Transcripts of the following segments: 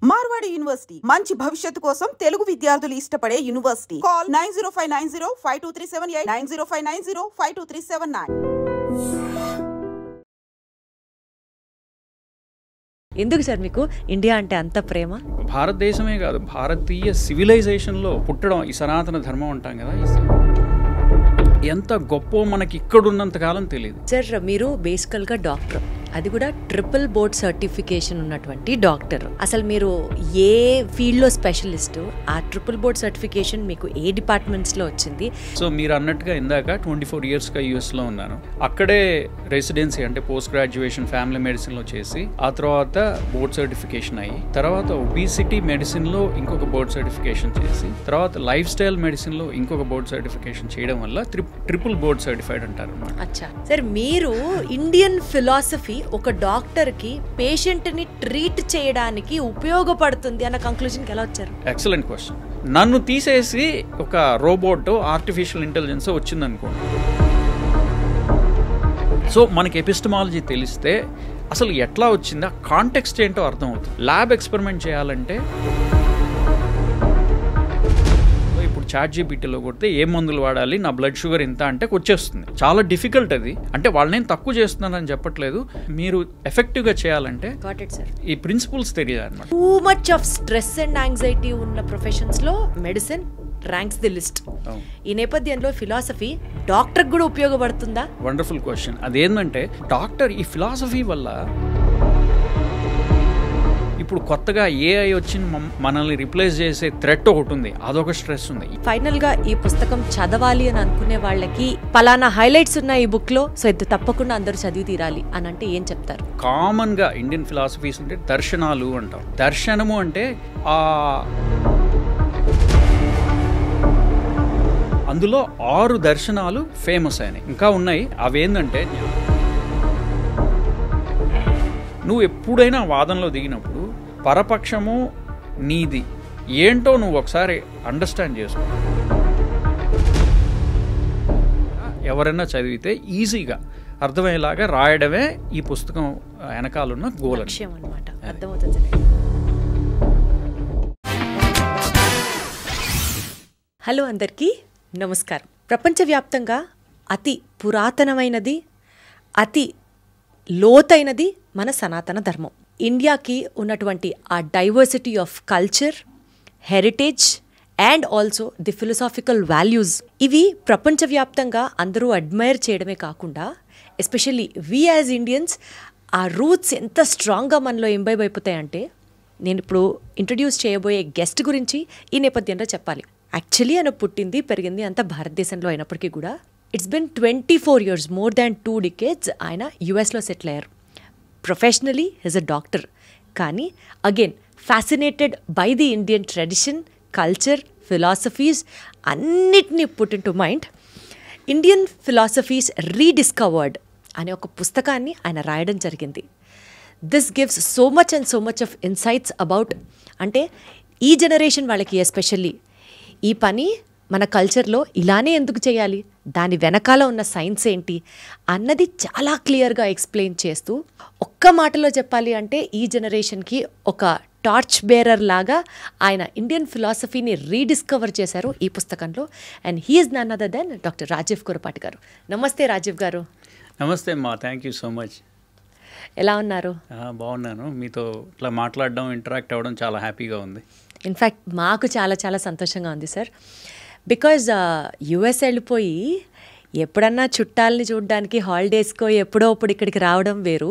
Marwadi university మంచి భవిష్యత్తు కోసం తెలుగు విద్యార్థులు ఇష్టపడే యూనివర్సిటీ. కాల్ 9059052378 9059052379. ఎందుకు సార్ మీకు ఇండియా అంటే అంత ప్రేమ? భారతదేశమే కాదు, భారతీయ సివిలైజేషన్లో పుట్టడం, ఈ సనాతన ధర్మం అంటాం కదా, ఎంత గొప్ప మనకి ఇక్కడున్నంత కాలం తెలియదు. సార్ మీరు బేసికల్గా డాక్టర్, అది కూడా ట్రిపుల్ బోర్డ్ సర్టిఫికేషన్ ఉన్నటువంటి డాక్టర్. అసలు మీరు ఏ ఫీల్డ్లో స్పెషలిస్ట్? ఆ ట్రిపుల్ బోర్డ్ సర్టిఫికేషన్ మీకు ఏ డిపార్ట్మెంట్స్లో వచ్చింది? సో మీరు అన్నట్టుగా ఇందాక 24 ఇయర్స్గా యూఎస్లో ఉన్నాను. అక్కడే రెసిడెన్సీ అంటే పోస్ట్ గ్రాడ్యుయేషన్ ఫ్యామిలీ మెడిసిన్లో చేసి, ఆ తర్వాత బోర్డ్ సర్టిఫికేషన్ అయ్యి, తర్వాత ఒబిసిటీ మెడిసిన్లో ఇంకొక బోర్డ్ సర్టిఫికేషన్ చేసి, తర్వాత లైఫ్ స్టైల్ మెడిసిన్లో ఇంకొక బోర్డ్ సర్టిఫికేషన్ చేయడం వల్ల ట్రిపుల్ బోర్డ్ సర్టిఫైడ్ అంటారు అన్నమాట. అచ్చా సార్, మీరు ఇండియన్ ఫిలాసఫీ ఒక డాక్టర్ కి పేషెంట్ ని ట్రీట్ చేయడానికి ఉపయోగపడుతుంది అన్న కంక్లూజన్కి ఎలా వచ్చారు? Excellent question. నన్ను తీసేసి ఒక రోబోట్, ఆర్టిఫిషియల్ ఇంటెలిజెన్స్ వచ్చిందనుకోండి, సో మనకి ఎపిస్టమాలజీ తెలిస్తే అసలు ఎట్లా వచ్చిందా, కాంటెక్స్ట్ ఏంటో అర్థం అవుతుంది. ల్యాబ్ ఎక్స్పెరిమెంట్ చేయాలంటే ChatGPTలో కొడితే ఏ మందులు వాడాలి, నా బ్లడ్ షుగర్ ఇంత అంటే వచ్చేస్తుంది. చాలా డిఫికల్ట్ అది. అంటే వాళ్ళనేం తక్కువ చేస్తున్నారని చెప్పట్లేదు, మీరు ఎఫెక్టివ్గా చేయాలంటే ఈ ప్రిన్సిపల్స్ తెలియాలి అన్నమాట. Too much of stress and anxiety ఉన్న ప్రొఫెషన్స్ లో మెడిసిన్ ర్యాంక్స్ ది లిస్ట్. ఈ నేపథ్యంలో ఫిలాసఫీ డాక్టర్ కూడా ఉపయోగపడుతుందా? Wonderful question. అదేంటంటే డాక్టర్ ఈ ఫిలాసఫీ వల్ల ఇప్పుడు కొత్తగా ఏఐ వచ్చి మనల్ని రిప్లేస్ చేసే థ్రెట్ ఒకటి ఉంది, అదొక స్ట్రెస్ ఉంది. ఫైనల్ గా ఈ పుస్తకం చదవాలి అని అనుకునే వాళ్ళకి పలానా హైలైట్స్ ఉన్నాయి ఈ బుక్ లో, సో ఇది తప్పకుండా అందరూ చదివి తీరాలి అని అంటే ఏం చెప్తారు? కామన్ గా ఇండియన్ ఫిలాసఫీస్ అంటే దర్శనాలు అంటాం. దర్శనము అంటే అందులో 6 దర్శనాలు ఫేమస్ అయినాయి, ఇంకా ఉన్నాయి. అవేంటంటే, నువ్వు ఎప్పుడైనా వాదనలో దిగినప్పుడు పరపక్షము నీది ఏంటో నువ్వు ఒకసారి అండర్స్టాండ్ చేసుకో. ఎవరైనా చదివితే ఈజీగా అర్థమయ్యేలాగా రాయడమే ఈ పుస్తకం వెనకాలన్న గోల్ అన్నమాట. అర్థమవుతుంది. హలో అందరికీ నమస్కారం. ప్రపంచవ్యాప్తంగా అతి పురాతనమైనది, అతి లోతైనది మన సనాతన ధర్మం. ఇండియాకి ఉన్నటువంటి ఆ diversity of culture, heritage and also the philosophical values, ఇవి ప్రపంచవ్యాప్తంగా అందరూ అడ్మైర్ చేయడమే కాకుండా, ఎస్పెషల్లీ వీ యాజ్ ఇండియన్స్ ఆ రూట్స్ ఎంత స్ట్రాంగ్గా మనలో ఇంబైబ్ అయిపోతాయంటే, నేను ఇప్పుడు ఇంట్రడ్యూస్ చేయబోయే గెస్ట్ గురించి ఈ నేపథ్యంలో చెప్పాలి. యాక్చువల్లీ ఆయన పుట్టింది పెరిగింది అంతా భారతదేశంలో అయినప్పటికీ కూడా it's been 24 years, more than 2 decades ఆయన యుఎస్లో సెటిల్ అయ్యారు. ప్రొఫెషనలీ ఈజ్ అ డాక్టర్, కానీ again fascinated by the Indian tradition, culture, philosophies అన్నిటినీ put in to mind. Indian philosophies rediscovered అనే ఒక పుస్తకాన్ని ఆయన రాయడం జరిగింది. This gives so much and so much of insights about, అంటే ఈ జనరేషన్ వాళ్ళకి ఎస్పెషల్లీ ఈ పని మన కల్చర్లో ఇలానే ఎందుకు చేయాలి, దాని వెనకాల ఉన్న సైన్స్ ఏంటి అన్నది చాలా క్లియర్గా ఎక్స్ప్లెయిన్ చేస్తూ, ఒక్క మాటలో చెప్పాలి అంటే ఈ జనరేషన్కి ఒక టార్చ్ బేరర్ లాగా ఆయన ఇండియన్ ఫిలాసఫీని రీడిస్కవర్ చేశారు ఈ పుస్తకంలో. And he is none other than doctor Rajiv Kurapati గారు. నమస్తే రాజీవ్ గారు. నమస్తే అమ్మా, థ్యాంక్ యూ సో మచ్. ఎలా ఉన్నారు? బాగున్నాను. మీతో ఇట్లా మాట్లాడడం, ఇంటరాక్ట్ అవ్వడం చాలా హ్యాపీగా ఉంది. ఇన్ఫ్యాక్ట్ మాకు చాలా చాలా సంతోషంగా ఉంది సార్. బికాజ్ యుఎస్ వెళ్ళిపోయి ఎప్పుడన్నా చుట్టాలని చూడడానికి హాలిడేస్కో ఎప్పుడో అప్పుడు ఇక్కడికి రావడం వేరు.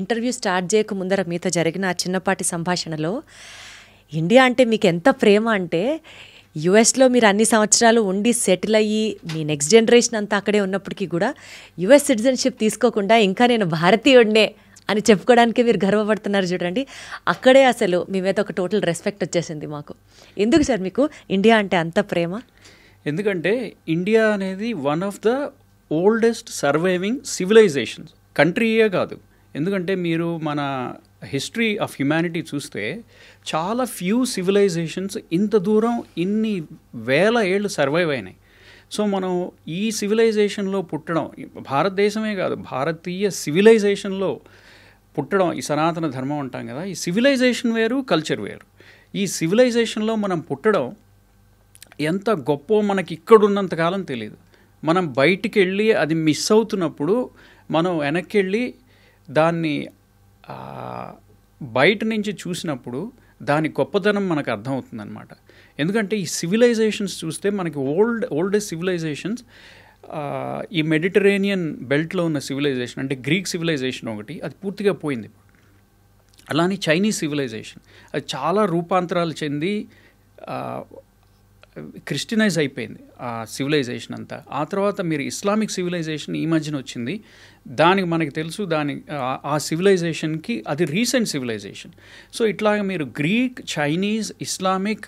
ఇంటర్వ్యూ స్టార్ట్ చేయక ముందర మీతో జరిగిన ఆ చిన్నపాటి సంభాషణలో ఇండియా అంటే మీకు ఎంత ప్రేమ అంటే, యుఎస్లో మీరు అన్ని సంవత్సరాలు ఉండి సెటిల్ అయ్యి మీ నెక్స్ట్ జనరేషన్ అంతా అక్కడే ఉన్నప్పటికీ కూడా యుఎస్ సిటిజన్షిప్ తీసుకోకుండా ఇంకా నేను భారతీయుడినే అని చెప్పుకోవడానికి మీరు గర్వపడుతున్నారు చూడండి. అక్కడే అసలు మీ మీద ఒక టోటల్ రెస్పెక్ట్ వచ్చేసింది మాకు. ఎందుకు సార్ మీకు ఇండియా అంటే అంత ప్రేమ? ఎందుకంటే ఇండియా అనేది one of the oldest surviving civilizations, కంట్రీయే కాదు. ఎందుకంటే మీరు మన హిస్టరీ ఆఫ్ హ్యుమానిటీ చూస్తే చాలా ఫ్యూ సివిలైజేషన్స్ ఇంత దూరం ఇన్ని వేల ఏళ్ళు సర్వైవ్ అయినాయి. సో మనం ఈ సివిలైజేషన్లో పుట్టడం, భారతదేశమే కాదు భారతీయ సివిలైజేషన్లో పుట్టడం, ఈ సనాతన ధర్మం అంటాం కదా, ఈ సివిలైజేషన్ వేరు, కల్చర్ వేరు. ఈ సివిలైజేషన్లో మనం పుట్టడం ఎంత గొప్పో మనకి ఇక్కడున్నంతకాలం తెలియదు. మనం బయటికి వెళ్ళి అది మిస్ అవుతున్నప్పుడు మనం వెనక్కి వెళ్ళి దాన్ని బయట నుంచి చూసినప్పుడు దాని గొప్పతనం మనకు అర్థమవుతుందన్నమాట. ఎందుకంటే ఈ సివిలైజేషన్స్ చూస్తే మనకి ఓల్డెస్ట్ సివిలైజేషన్స్ ఈ మెడిటరేనియన్ బెల్ట్లో ఉన్న సివిలైజేషన్ అంటే గ్రీక్ సివిలైజేషన్ ఒకటి, అది పూర్తిగా పోయింది. అలానే చైనీస్ సివిలైజేషన్ అది చాలా రూపాంతరాలు చెంది క్రిస్టియనైజ్ అయిపోయింది ఆ సివిలైజేషన్ అంతా. ఆ తర్వాత మీరు ఇస్లామిక్ సివిలైజేషన్ ఈ మధ్యన వచ్చింది, దానికి మనకి తెలుసు ఆ సివిలైజేషన్కి అది రీసెంట్ సివిలైజేషన్. సో ఇట్లాగ మీరు గ్రీక్, చైనీస్, ఇస్లామిక్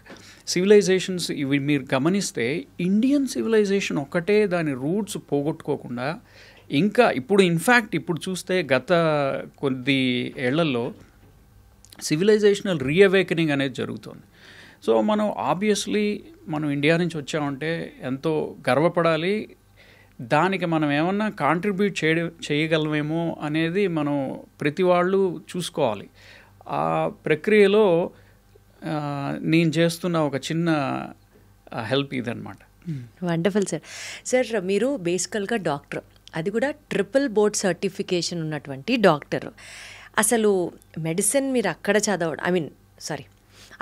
సివిలైజేషన్స్ ఇవి మీరు గమనిస్తే ఇండియన్ సివిలైజేషన్ ఒక్కటే దాని రూట్స్ పోగొట్టుకోకుండా ఇంకా ఇప్పుడు చూస్తే గత కొద్ది ఏళ్లలో సివిలైజేషనల్ రీఅవేకనింగ్ అనేది జరుగుతుంది. సో మనం ఆబ్వియస్లీ మనం ఇండియా నుంచి వచ్చామంటే ఎంతో గర్వపడాలి. దానికి మనం ఏమన్నా కాంట్రిబ్యూట్ చేయగలమేమో అనేది మనం ప్రతి వాళ్ళు చూసుకోవాలి. ఆ ప్రక్రియలో నేను చేస్తున్న ఒక చిన్న హెల్ప్ ఇదన్నమాట. Wonderful sir. సార్ మీరు బేసికల్గా డాక్టర్, అది కూడా ట్రిపుల్ బోర్డ్ సర్టిఫికేషన్ ఉన్నటువంటి డాక్టర్. అసలు మెడిసిన్ మీరు అక్కడ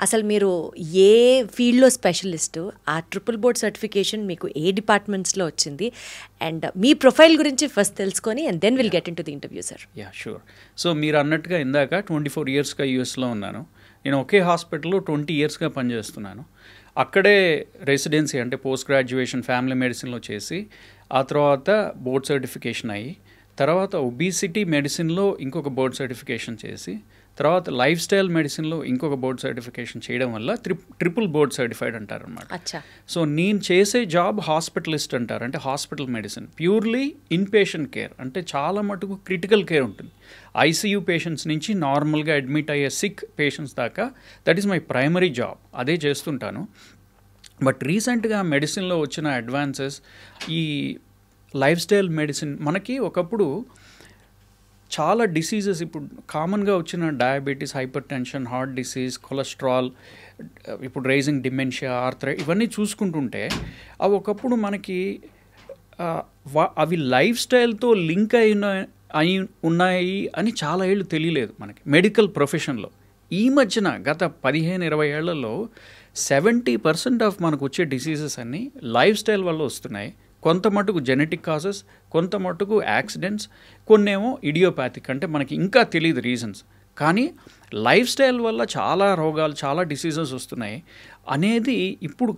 అసలు మీరు ఏ ఫీల్డ్లో స్పెషలిస్టు, ఆ ట్రిపుల్ బోర్డ్ సర్టిఫికేషన్ మీకు ఏ డిపార్ట్మెంట్స్లో వచ్చింది, అండ్ మీ ప్రొఫైల్ గురించి ఫస్ట్ తెలుసుకొని and then will get into the interview sir. Sure. So మీరు అన్నట్టుగా ఇందాక 24 ఇయర్స్గా యూఎస్లో ఉన్నాను. నేను ఒకే హాస్పిటల్లో 20 ఇయర్స్గా పనిచేస్తున్నాను. అక్కడే రెసిడెన్సీ అంటే పోస్ట్ గ్రాడ్యుయేషన్ ఫ్యామిలీ మెడిసిన్లో చేసి ఆ తర్వాత బోర్డ్ సర్టిఫికేషన్ అయ్యి, తర్వాత ఒబిసిటీ మెడిసిన్లో ఇంకొక బోర్డ్ సర్టిఫికేషన్ చేసి, తర్వాత లైఫ్ స్టైల్ మెడిసిన్లో ఇంకొక బోర్డ్ సర్టిఫికేషన్ చేయడం వల్ల ట్రిపుల్ బోర్డ్ సర్టిఫైడ్ అంటారు అనమాట. సో నేను చేసే జాబ్ హాస్పిటలిస్ట్ అంటారు, అంటే hospital medicine, purely inpatient care, అంటే చాలా మటుకు క్రిటికల్ కేర్ ఉంటుంది. ఐసీయూ పేషెంట్స్ నుంచి నార్మల్గా అడ్మిట్ అయ్యే సిక్ పేషెంట్స్ దాకా that is my primary job, అదే చేస్తుంటాను. బట్ రీసెంట్గా మెడిసిన్లో వచ్చిన అడ్వాన్సెస్, ఈ లైఫ్ స్టైల్ మెడిసిన్, మనకి ఒకప్పుడు చాలా డిసీజెస్ ఇప్పుడు కామన్గా వచ్చిన diabetes, hyper tension, heart disease, cholesterol, ఇప్పుడు రైజింగ్ డిమెన్షియా, ఆర్థరైటిస్, ఇవన్నీ చూసుకుంటుంటే అవి ఒకప్పుడు మనకి అవి లైఫ్ స్టైల్తో లింక్ అయి ఉన్నాయి అని చాలా ఏళ్ళు తెలియలేదు మనకి మెడికల్ ప్రొఫెషన్లో. ఈ మధ్యన గత 15-20 ఏళ్లలో 70% ఆఫ్ మనకు వచ్చే డిసీజెస్ అన్నీ లైఫ్ స్టైల్ వల్ల వస్తున్నాయి. కొంత మటుకు జెనెటిక్ కాజెస్, కొంత మటుకు యాక్సిడెంట్స్, కొన్నేమో ఇడియోపాథిక్, అంటే మనకి ఇంకా తెలియదు రీజన్స్. కానీ లైఫ్ స్టైల్ వల్ల చాలా రోగాలు, చాలా డిసీజెస్ వస్తున్నాయి అనేది ఇప్పుడు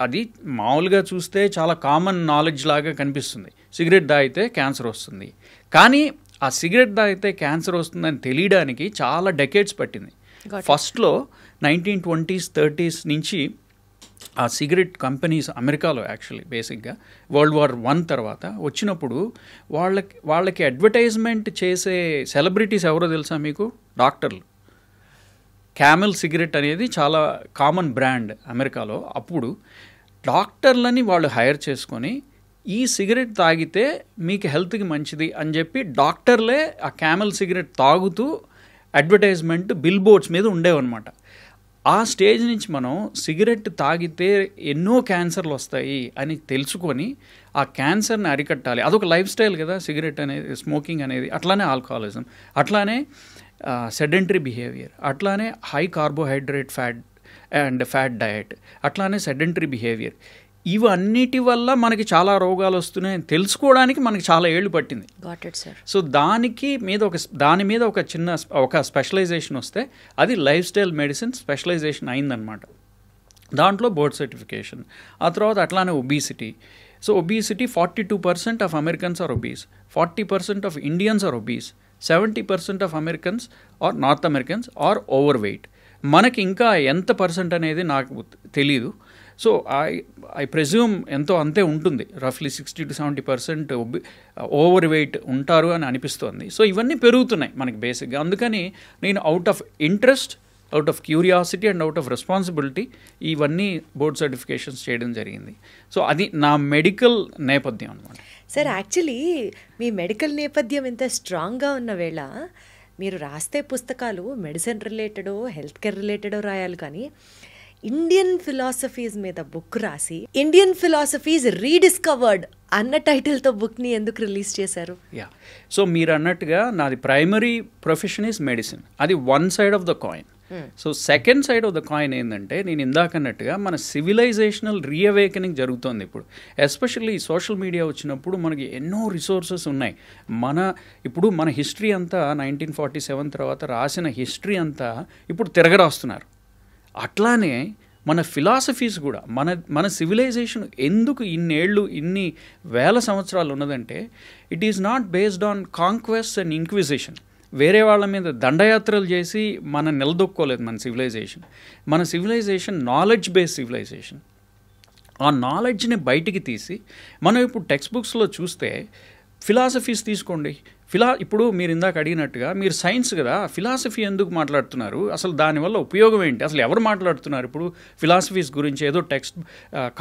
అది మామూలుగా చూస్తే చాలా కామన్ నాలెడ్జ్ లాగా కనిపిస్తుంది. సిగరెట్ తాగితే క్యాన్సర్ వస్తుంది, కానీ ఆ సిగరెట్ తాగితే క్యాన్సర్ వస్తుందని తెలియడానికి చాలా డెకేడ్స్ పట్టింది. ఫస్ట్లో 1920s, 30s నుంచి ఆ సిగరెట్ కంపెనీస్ అమెరికాలో యాక్చువల్లీ బేసిక్గా World War I తర్వాత వచ్చినప్పుడు వాళ్ళకి అడ్వర్టైజ్మెంట్ చేసే సెలబ్రిటీస్ ఎవరో తెలుసా మీకు? డాక్టర్లు. క్యామెల్ సిగరెట్ అనేది చాలా కామన్ బ్రాండ్ అమెరికాలో. అప్పుడు డాక్టర్లని వాళ్ళు హైర్ చేసుకొని ఈ సిగరెట్ తాగితే మీకు హెల్త్కి మంచిది అని చెప్పి డాక్టర్లే ఆ క్యామెల్ సిగరెట్ తాగుతూ అడ్వర్టైజ్మెంట్ బిల్ బోర్డ్స్ మీద ఉండేవన్నమాట. ఆ స్టేజ్ నుంచి మనం సిగరెట్ తాగితే ఎన్నో క్యాన్సర్లు వస్తాయి అని తెలుసుకొని ఆ క్యాన్సర్ని అరికట్టాలి. అదొక లైఫ్ స్టైల్ కదా సిగరెట్ అనేది, స్మోకింగ్ అనేది. అట్లానే ఆల్కహాలిజం, అట్లానే సెడెంటరీ బిహేవియర్, అట్లానే హై కార్బోహైడ్రేట్ ఫ్యాట్ డయట్, అట్లానే సెడెంటరీ బిహేవియర్. ఇవన్నిటి వల్ల మనకి చాలా రోగాలు వస్తున్నాయని తెలుసుకోవడానికి మనకి చాలా ఏళ్ళు పట్టింది. సో దాని మీద ఒక స్పెషలైజేషన్ వస్తే అది లైఫ్ స్టైల్ మెడిసిన్ స్పెషలైజేషన్ అయిందనమాట. దాంట్లో బోర్డ్ సర్టిఫికేషన్. ఆ తర్వాత అట్లానే obesity. So obesity 42% of Americans are obese, 40% of Indians are obese, 70% of Americans are North Americans are overweight. మనకి ఇంకా ఎంత పర్సెంట్ అనేది నాకు తెలీదు. సో ఐ ప్రెజ్యూమ్ ఎంతో అంతే ఉంటుంది, రఫ్లీ 60 to 70% ఓవర్ వెయిట్ ఉంటారు అని అనిపిస్తోంది. సో ఇవన్నీ పెరుగుతున్నాయి మనకి బేసిక్గా. అందుకని నేను out of interest, out of curiosity and out of responsibility ఇవన్నీ బోర్డ్ సర్టిఫికేషన్స్ చేయడం జరిగింది. సో అది నా మెడికల్ నేపథ్యం అనమాట. సార్ యాక్చువల్లీ మీ మెడికల్ నేపథ్యం ఎంత స్ట్రాంగ్గా ఉన్న వేళ మీరు రాస్తే పుస్తకాలు మెడిసిన్ రిలేటెడో హెల్త్ కేర్ రిలేటెడో రాయాలి, కానీ ఇండియన్ ఫిలాసఫీస్ మీద బుక్ రాసి ఇండియన్ ఫిలాసఫీస్ రీడిస్కవర్డ్ అన్న టైటిల్తో బుక్ని ఎందుకు రిలీజ్ చేశారు? సో మీరు అన్నట్టుగా నాది ప్రైమరీ ప్రొఫెషన్ ఈజ్ మెడిసిన్, అది one side of the coin. So second side of the coin ఏంటంటే, నేను ఇందాక అన్నట్టుగా మన సివిలైజేషనల్ రీఅవేకనింగ్ జరుగుతుంది ఇప్పుడు. ఎస్పెషల్లీ సోషల్ మీడియా వచ్చినప్పుడు మనకి ఎన్నో రిసోర్సెస్ ఉన్నాయి. ఇప్పుడు మన హిస్టరీ అంతా 1947 తర్వాత రాసిన హిస్టరీ అంతా ఇప్పుడు తిరగరాస్తున్నారు. అట్లానే మన ఫిలాసఫీస్ కూడా మన సివిలైజేషన్ ఎందుకు ఇన్ని వేల సంవత్సరాలు ఉన్నదంటే, it is not based on conquest and inquisition. వేరే వాళ్ళ మీద దండయాత్రలు చేసి మనం నిలదొక్కోలేదు మన సివిలైజేషన్ నాలెడ్జ్ బేస్డ్ సివిలైజేషన్. ఆ నాలెడ్జ్ని బయటికి తీసి మనం ఇప్పుడు టెక్స్ట్ బుక్స్లో చూస్తే ఫిలాసఫీస్ తీసుకోండి. ఇప్పుడు మీరు ఇందాక అడిగినట్టుగా మీరు సైన్స్ కదా, ఫిలాసఫీ ఎందుకు మాట్లాడుతున్నారు, అసలు దానివల్ల ఉపయోగం ఏంటి, అసలు ఎవరు మాట్లాడుతున్నారు ఇప్పుడు ఫిలాసఫీస్ గురించి? ఏదో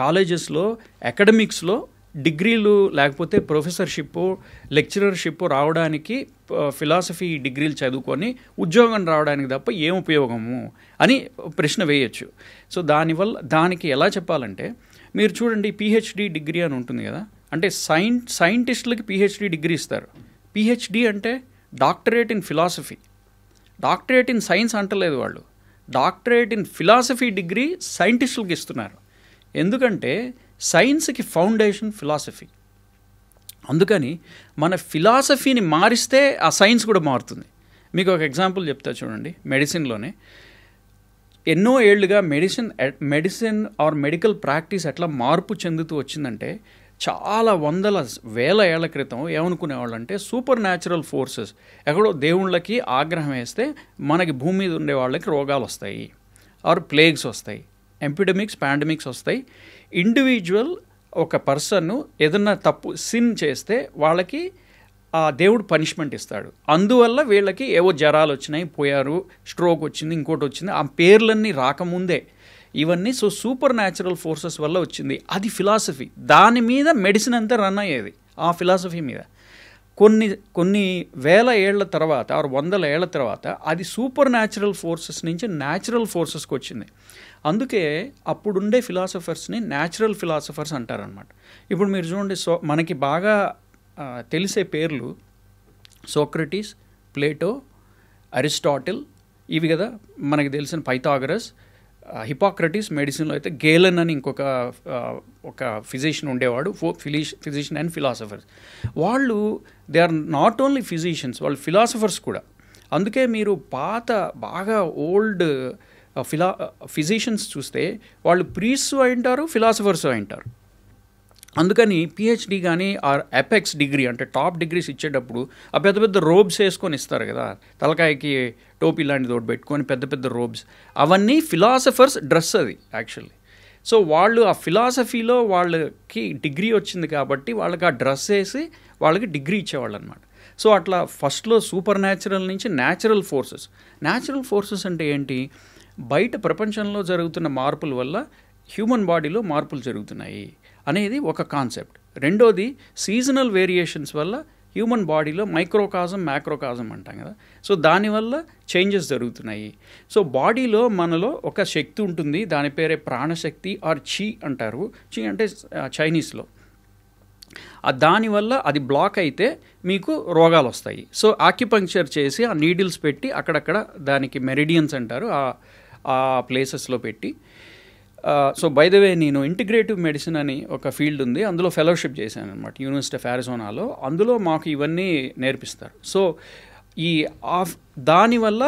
కాలేజెస్లో అకాడమిక్స్లో డిగ్రీలు లేకపోతే ప్రొఫెసర్షిప్ లెక్చరర్షిప్ రావడానికి ఫిలాసఫీ డిగ్రీలు చదువుకొని ఉద్యోగం రావడానికి తప్ప ఏం ఉపయోగము అని ప్రశ్న వేయచ్చు. సో దానికి ఎలా చెప్పాలంటే, మీరు చూడండి పిహెచ్డి డిగ్రీ అని ఉంటుంది కదా, అంటే సైంటిస్టులకి పిహెచ్డి డిగ్రీ ఇస్తారు. పిహెచ్డి అంటే doctorate in philosophy, doctorate in science అంటలేదు వాళ్ళు, డాక్టరేట్ ఇన్ ఫిలాసఫీ డిగ్రీ సైంటిస్టులకి ఇస్తున్నారు. ఎందుకంటే సైన్స్కి ఫౌండేషన్ ఫిలాసఫీ. అందుకని మన ఫిలాసఫీని మారిస్తే ఆ సైన్స్ కూడా మారుతుంది. మీకు ఒక ఎగ్జాంపుల్ చెప్తా చూడండి. మెడిసిన్లోనే ఎన్నో ఏళ్లుగా మెడిసిన్ ఆర్ మెడికల్ ప్రాక్టీస్ ఎట్లా మార్పు చెందుతూ వచ్చిందంటే, చాలా వేల ఏళ్ల క్రితం ఏమనుకునేవాళ్ళు అంటే, సూపర్ న్యాచురల్ ఫోర్సెస్, ఎక్కడో దేవుళ్ళకి ఆగ్రహం వేస్తే మనకి భూమి మీద ఉండే వాళ్ళకి రోగాలు వస్తాయి, ఆర్ ప్లేగ్స్ వస్తాయి, ఎపిడమిక్స్ పాండమిక్స్ వస్తాయి. ఇండివిజువల్ ఒక పర్సన్ ఏదన్నా సిన్ చేస్తే వాళ్ళకి ఆ దేవుడు పనిష్మెంట్ ఇస్తాడు. అందువల్ల వీళ్ళకి ఏవో జ్వరాలు వచ్చినాయి, పోయారు, స్ట్రోక్ వచ్చింది, ఇంకోటి వచ్చింది, ఆ పేర్లన్నీ రాకముందే ఇవన్నీ సూపర్ న్యాచురల్ ఫోర్సెస్ వల్ల వచ్చింది. అది ఫిలాసఫీ. దాని మీద మెడిసిన్ అంతా రన్ అయ్యేది, ఆ ఫిలాసఫీ మీద. కొన్ని వేల ఏళ్ల తర్వాత ఆరు వందల ఏళ్ల తర్వాత అది సూపర్ న్యాచురల్ ఫోర్సెస్ నుంచి న్యాచురల్ ఫోర్సెస్కి వచ్చింది. అందుకే అప్పుడుండే ఫిలాసఫర్స్ని న్యాచురల్ ఫిలాసఫర్స్ అంటారనమాట. ఇప్పుడు మీరు చూడండి, మనకి బాగా తెలిసే పేర్లు సోక్రటీస్, ప్లేటో, అరిస్టాటిల్, ఇవి కదా మనకి తెలిసిన. పైథాగరస్, హిపోక్రటీస్, మెడిసిన్లో అయితే గేలన్ అని ఒక ఫిజిషియన్ ఉండేవాడు, ఫిజిషియన్ అండ్ ఫిలాసఫర్స్. వాళ్ళు they are not only physicians, వాళ్ళు ఫిలాసఫర్స్ కూడా. అందుకే మీరు బాగా ఓల్డ్ ఫిజిషియన్స్ చూస్తే వాళ్ళు ప్రీస్ట్స్ అయింటారు, ఫిలాసఫర్స్ అయింటారు. అందుకని పిహెచ్డి కానీ ఆర్ ఎపెక్స్ డిగ్రీ అంటే టాప్ డిగ్రీస్ ఇచ్చేటప్పుడు ఆ పెద్ద పెద్ద రోబ్స్ వేసుకొని ఇస్తారు కదా, తలకాయకి టోపీ లాంటిది ఒకటి పెట్టుకొని పెద్ద పెద్ద రోబ్స్, అవన్నీ ఫిలాసఫర్స్ డ్రెస్ అది యాక్చువల్లీ. సో వాళ్ళు ఆ ఫిలాసఫీలో వాళ్ళకి డిగ్రీ వచ్చింది కాబట్టి వాళ్ళకి ఆ డ్రెస్ వేసి వాళ్ళకి డిగ్రీ ఇచ్చేవాళ్ళు అనమాట. సో అట్లా ఫస్ట్లో సూపర్ న్యాచురల్ నుంచి న్యాచురల్ ఫోర్సెస్ అంటే ఏంటి? బయట ప్రపంచంలో జరుగుతున్న మార్పుల వల్ల హ్యూమన్ బాడీలో మార్పులు జరుగుతున్నాయి అనేది ఒక కాన్సెప్ట్. రెండోది సీజనల్ వేరియేషన్స్ వల్ల హ్యూమన్ బాడీలో మైక్రోకాజం మ్యాక్రోకాజం అంటాం కదా, సో దానివల్ల చేంజెస్ జరుగుతున్నాయి. సో బాడీలో మనలో ఒక శక్తి ఉంటుంది, దాని పేరే ప్రాణశక్తి ఆర్ చి అంటారు. చి అంటే చైనీస్లో. దానివల్ల అది బ్లాక్ అయితే మీకు రోగాలు వస్తాయి. సో ఆక్యుపంక్చర్ చేసి ఆ నీడిల్స్ పెట్టి అక్కడక్కడ దానికి మెరిడియన్స్ అంటారు, ఆ ప్లేసెస్లో పెట్టి. సో బై ద వే నేను ఇంటిగ్రేటివ్ మెడిసిన్ అని ఒక ఫీల్డ్ ఉంది, అందులో ఫెలోషిప్ చేశాను అనమాట యూనివర్సిటీ ఆఫ్ అరిజోనాలో. అందులో మాకు ఇవన్నీ నేర్పిస్తారు. సో దానివల్ల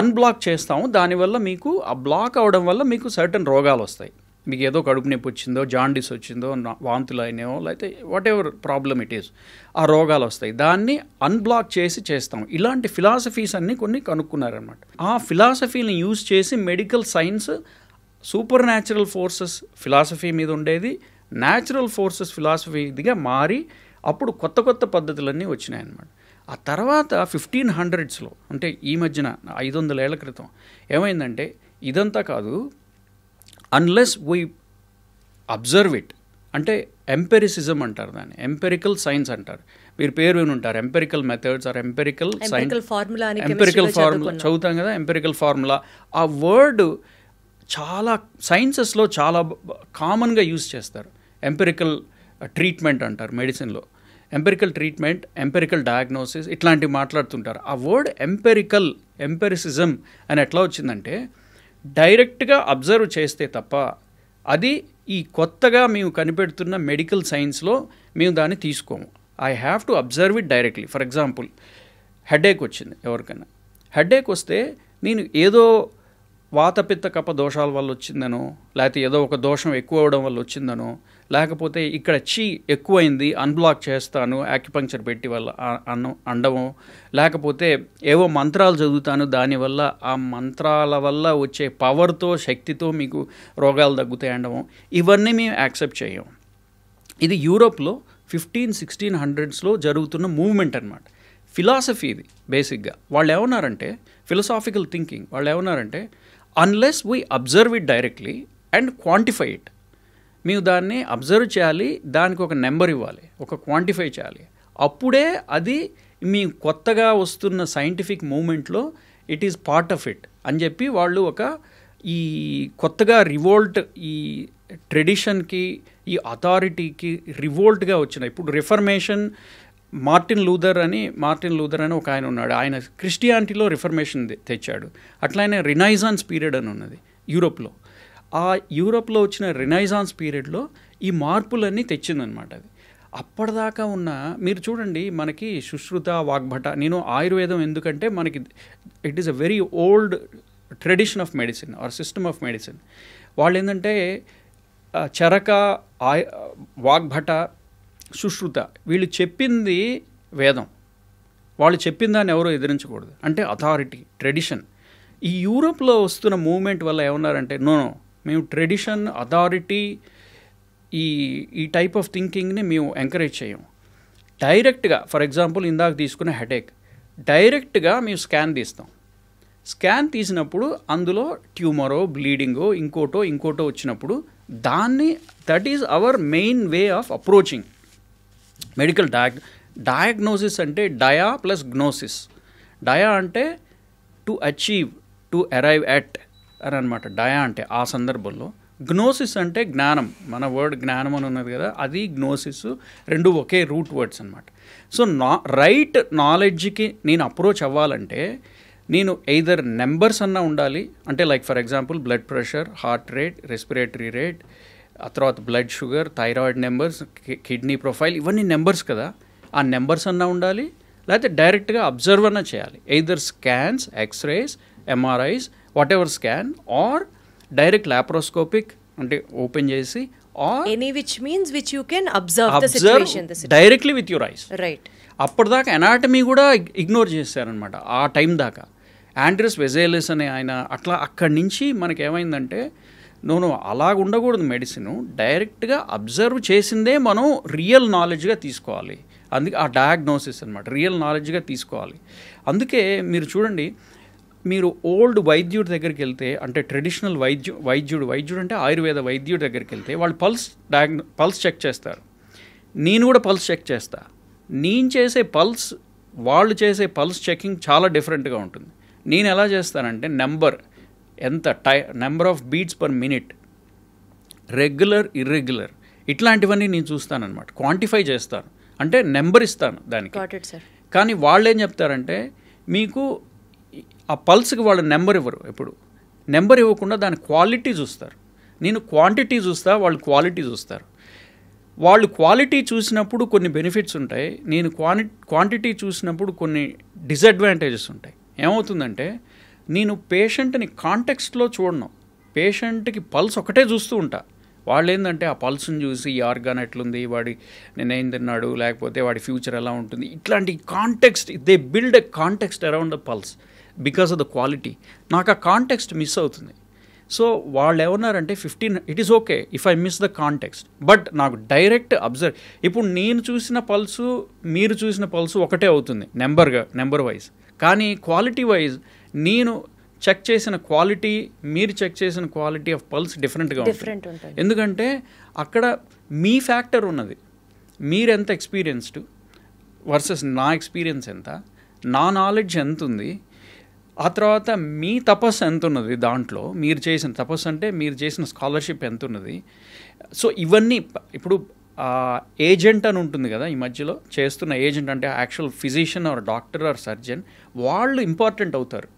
అన్బ్లాక్ చేస్తాము, దానివల్ల మీకు ఆ బ్లాక్ అవడం వల్ల మీకు సర్టన్ రోగాలు వస్తాయి. మీకు ఏదో కడుపు నొప్పి వచ్చిందో, జాండీస్ వచ్చిందో, వాంతులు అయినాయో, లేకపోతే what ever problem it is, ఆ రోగాలు వస్తాయి. దాన్ని అన్బ్లాక్ చేస్తాం. ఇలాంటి ఫిలాసఫీస్ అన్నీ కొన్ని కనుక్కున్నారనమాట. ఆ ఫిలాసఫీని యూజ్ చేసి medical science super natural forces philosophy మీద ఉండేది న్యాచురల్ ఫోర్సెస్ ఫిలాసఫీగా మారి అప్పుడు కొత్త కొత్త పద్ధతులన్నీ వచ్చినాయన్నమాట. ఆ తర్వాత 1500s అంటే ఈ మధ్యన 500 ఏళ్ల క్రితం ఏమైందంటే, ఇదంతా కాదు, అన్లెస్ వీ అబ్జర్వ్ ఇట్, అంటే ఎంపెరిసిజం అంటారు దాన్ని, ఎంపెరికల్ సైన్స్ అంటారు. మీరు పేరు విని ఉంటారు, empirical methods or empirical science, empirical formula చదువుతాం కదా, ఎంపెరికల్ ఫార్ములా. ఆ వర్డ్ చాలా సైన్సెస్లో చాలా కామన్గా యూజ్ చేస్తారు. ఎంపెరికల్ ట్రీట్మెంట్ అంటారు మెడిసిన్లో, ఎంపెరికల్ ట్రీట్మెంట్, ఎంపెరికల్ డయాగ్నోసిస్ ఇట్లాంటివి మాట్లాడుతుంటారు. ఆ వర్డ్ ఎంపెరిసిజం అని ఎట్లా వచ్చిందంటే డైరెక్ట్గా అబ్జర్వ్ చేస్తే తప్ప అది ఈ కొత్తగా మేము కనిపెడుతున్న మెడికల్ సైన్స్లో మేము దాన్ని తీసుకోము. I have to observe it directly. For example headache వచ్చింది ఎవరికైనా, హెడేక్ వస్తే నేను ఏదో వాతపిత్త కప దోషాల వల్ల వచ్చిందనో, లేకపోతే ఏదో ఒక దోషం ఎక్కువ అవడం వల్ల వచ్చిందనో, లేకపోతే ఇక్కడ ఎక్కువైంది అన్బ్లాక్ చేస్తాను యాక్యుపంక్చర్ పెట్టి వల్ల అండము, లేకపోతే ఏవో మంత్రాలు చదువుతాను దానివల్ల ఆ మంత్రాల వల్ల వచ్చే పవర్తో శక్తితో మీకు రోగాలు తగ్గుతాయి అండము, ఇవన్నీ మేము యాక్సెప్ట్ చేయం. ఇది యూరోప్లో 1500-1600s జరుగుతున్న మూవ్మెంట్ అనమాట. ఫిలాసఫీ ఇది బేసిక్గా. వాళ్ళు ఏమన్నారంటే, ఫిలసాఫికల్ థింకింగ్, వాళ్ళు ఏమన్నారంటే unless we observe it directly and quantify it, మేము దాన్ని అబ్జర్వ్ చేయాలి, దానికి ఒక నెంబర్ ఇవ్వాలి, ఒక క్వాంటిఫై చేయాలి, అప్పుడే అది మీ కొత్తగా వస్తున్న సైంటిఫిక్ మూమెంట్లో it is part of it అని చెప్పి వాళ్ళు ఒక ఈ కొత్తగా రివోల్ట్, ఈ ట్రెడిషన్కి ఈ అథారిటీకి రివోల్ట్గా వచ్చిన ఇప్పుడు రిఫర్మేషన్, మార్టిన్ లూథర్ అని ఒక ఆయన ఉన్నాడు, ఆయన క్రిస్టియానిటీలో రిఫర్మేషన్ తెచ్చాడు. అట్లనే రినైజాన్స్ పీరియడ్ అని ఉన్నది యూరోప్లో. ఆ యూరోప్లో వచ్చిన రినైజాన్స్ పీరియడ్లో ఈ మార్పులన్నీ తెచ్చిందనమాట. అది అప్పటిదాకా ఉన్న మీరు చూడండి, మనకి సుశ్రుత, వాగ్భట, నేను ఆయుర్వేదం ఎందుకంటే మనకి it is a very old tradition of medicine or system of medicine. వాళ్ళు ఏంటంటే చరక, వాగ్భట, సుశ్రుత వీళ్ళు చెప్పింది వేదం, వాళ్ళు చెప్పిన దాన్ని ఎవరో ఎదిరించకూడదు, అంటే అథారిటీ, ట్రెడిషన్. ఈ యూరోప్లో వస్తున్న మూవ్మెంట్ వల్ల ఏమన్నారంటే నో, మేము ట్రెడిషన్, అథారిటీ, ఈ టైప్ ఆఫ్ థింకింగ్ని మేము ఎంకరేజ్ చేయం. డైరెక్ట్గా ఫర్ ఎగ్జాంపుల్ ఇందాక తీసుకున్న హెడేక్, డైరెక్ట్గా మేము స్కాన్ తీస్తాం. స్కాన్ తీసినప్పుడు అందులో ట్యూమరో, బ్లీడింగో, ఇంకోటో వచ్చినప్పుడు దాన్ని that is our main way of approaching medical diagnosis. అంటే డయా ప్లస్ గ్నోసిస్. డయా అంటే to achieve, to arrive at అని అనమాట డయా అంటే ఆ సందర్భంలో. గ్నోసిస్ అంటే జ్ఞానం, మన వర్డ్ జ్ఞానం అని ఉన్నది కదా, అది గ్నోసిస్, రెండు ఒకే రూట్ వర్డ్స్ అనమాట. సో రైట్ నాలెడ్జ్కి నేను అప్రోచ్ అవ్వాలంటే నేను ఎయిదర్ నెంబర్స్ అన్నా ఉండాలి, అంటే like for example blood pressure, heart rate, respiratory rate, ఆ తర్వాత blood sugar, thyroid numbers, kidney profile, ఇవన్నీ నెంబర్స్ కదా, ఆ నెంబర్స్ అన్నా ఉండాలి, లేకపోతే డైరెక్ట్గా అబ్జర్వ్ అన్నా చేయాలి. Either scans, x rays, MRIs, whatever scan, or direct laparoscopic అంటే ఓపెన్ చేసి, or any which means which you can observe the situation directly with your eyes. Right. అప్పటిదాకా ఎనాటమీ కూడా ఇగ్నోర్ చేశారనమాట ఆ టైం దాకా. ఆండ్రస్ వెజేలిస్ అనే ఆయన అట్లా అక్కడి నుంచి మనకి ఏమైందంటే నో అలాగ ఉండకూడదు మెడిసిన్, డైరెక్ట్గా అబ్జర్వ్ చేసిందే మనం రియల్ నాలెడ్జ్గా తీసుకోవాలి. అందుకే ఆ డయాగ్నోసిస్ అనమాట రియల్ నాలెడ్జ్గా తీసుకోవాలి. అందుకే మీరు చూడండి, మీరు ఓల్డ్ వైద్యుడి దగ్గరికి వెళ్తే, అంటే ట్రెడిషనల్ వైద్యుడు అంటే ఆయుర్వేద వైద్యుడి దగ్గరికి వెళ్తే వాళ్ళు పల్స్ చెక్ చేస్తారు. నేను కూడా పల్స్ చెక్ చేస్తా. నేను చేసే పల్స్, వాళ్ళు చేసే పల్స్ చెకింగ్ చాలా డిఫరెంట్గా ఉంటుంది. నేను ఎలా చేస్తానంటే number of beats per minute, regular, irregular, ఇట్లాంటివన్నీ నేను చూస్తానన్నమాట, క్వాంటిఫై చేస్తాను, అంటే నెంబర్ ఇస్తాను దానికి. కానీ వాళ్ళు ఏం చెప్తారంటే మీకు ఆ పల్స్కి వాళ్ళు నెంబర్ ఇవ్వరు, ఎప్పుడు నెంబర్ ఇవ్వకుండా దాని క్వాలిటీ చూస్తారు. నేను క్వాంటిటీ చూస్తా, వాళ్ళు క్వాలిటీ చూస్తారు. వాళ్ళు క్వాలిటీ చూసినప్పుడు కొన్ని బెనిఫిట్స్ ఉంటాయి, నేను క్వాంటిటీ చూసినప్పుడు కొన్ని డిసడ్వాంటేజెస్ ఉంటాయి. ఏమవుతుందంటే నేను పేషెంట్ని కాంటెక్స్ట్లో చూడను, పేషెంట్కి పల్స్ ఒకటే చూస్తూ ఉంటా. వాళ్ళు ఏంటంటే ఆ పల్స్ని చూసి ఈ ఆర్గాన్ ఎట్లుంది, వాడి నేనేం తిన్నాడు, లేకపోతే వాడి ఫ్యూచర్ ఎలా ఉంటుంది, ఇట్లాంటి context, they build a context around the pulse because of the quality. నాకు ఆ కాంటెక్స్ట్ మిస్ అవుతుంది. సో వాళ్ళు ఏమన్నారంటే it is okay if I miss the context, but నాకు డైరెక్ట్ అబ్జర్వ్. ఇప్పుడు నేను చూసిన పల్సు, మీరు చూసిన పల్సు ఒకటే అవుతుంది నెంబర్ వైజ్, కానీ క్వాలిటీ వైజ్ నేను చెక్ చేసిన క్వాలిటీ, మీరు చెక్ చేసిన క్వాలిటీ ఆఫ్ పల్స్ డిఫరెంట్గా ఉంటుంది. ఎందుకంటే అక్కడ మీ ఫ్యాక్టర్ ఉన్నది, మీరెంత ఎక్స్పీరియన్స్డ్ వర్సెస్ నా ఎక్స్పీరియన్స్ ఎంత, నా నాలెడ్జ్ ఎంత ఉంది, ఆ తర్వాత మీ తపస్సు ఎంత ఉన్నది, దాంట్లో మీరు చేసిన తపస్సు అంటే మీరు చేసిన స్కాలర్షిప్ ఎంత ఉన్నది. సో ఇవన్నీ ఇప్పుడు ఏజెంట్ అని ఉంటుంది కదా, ఈ మధ్యలో చేస్తున్న ఏజెంట్ అంటే actual physician or doctor or surgeon, వాళ్ళు ఇంపార్టెంట్ అవుతారు.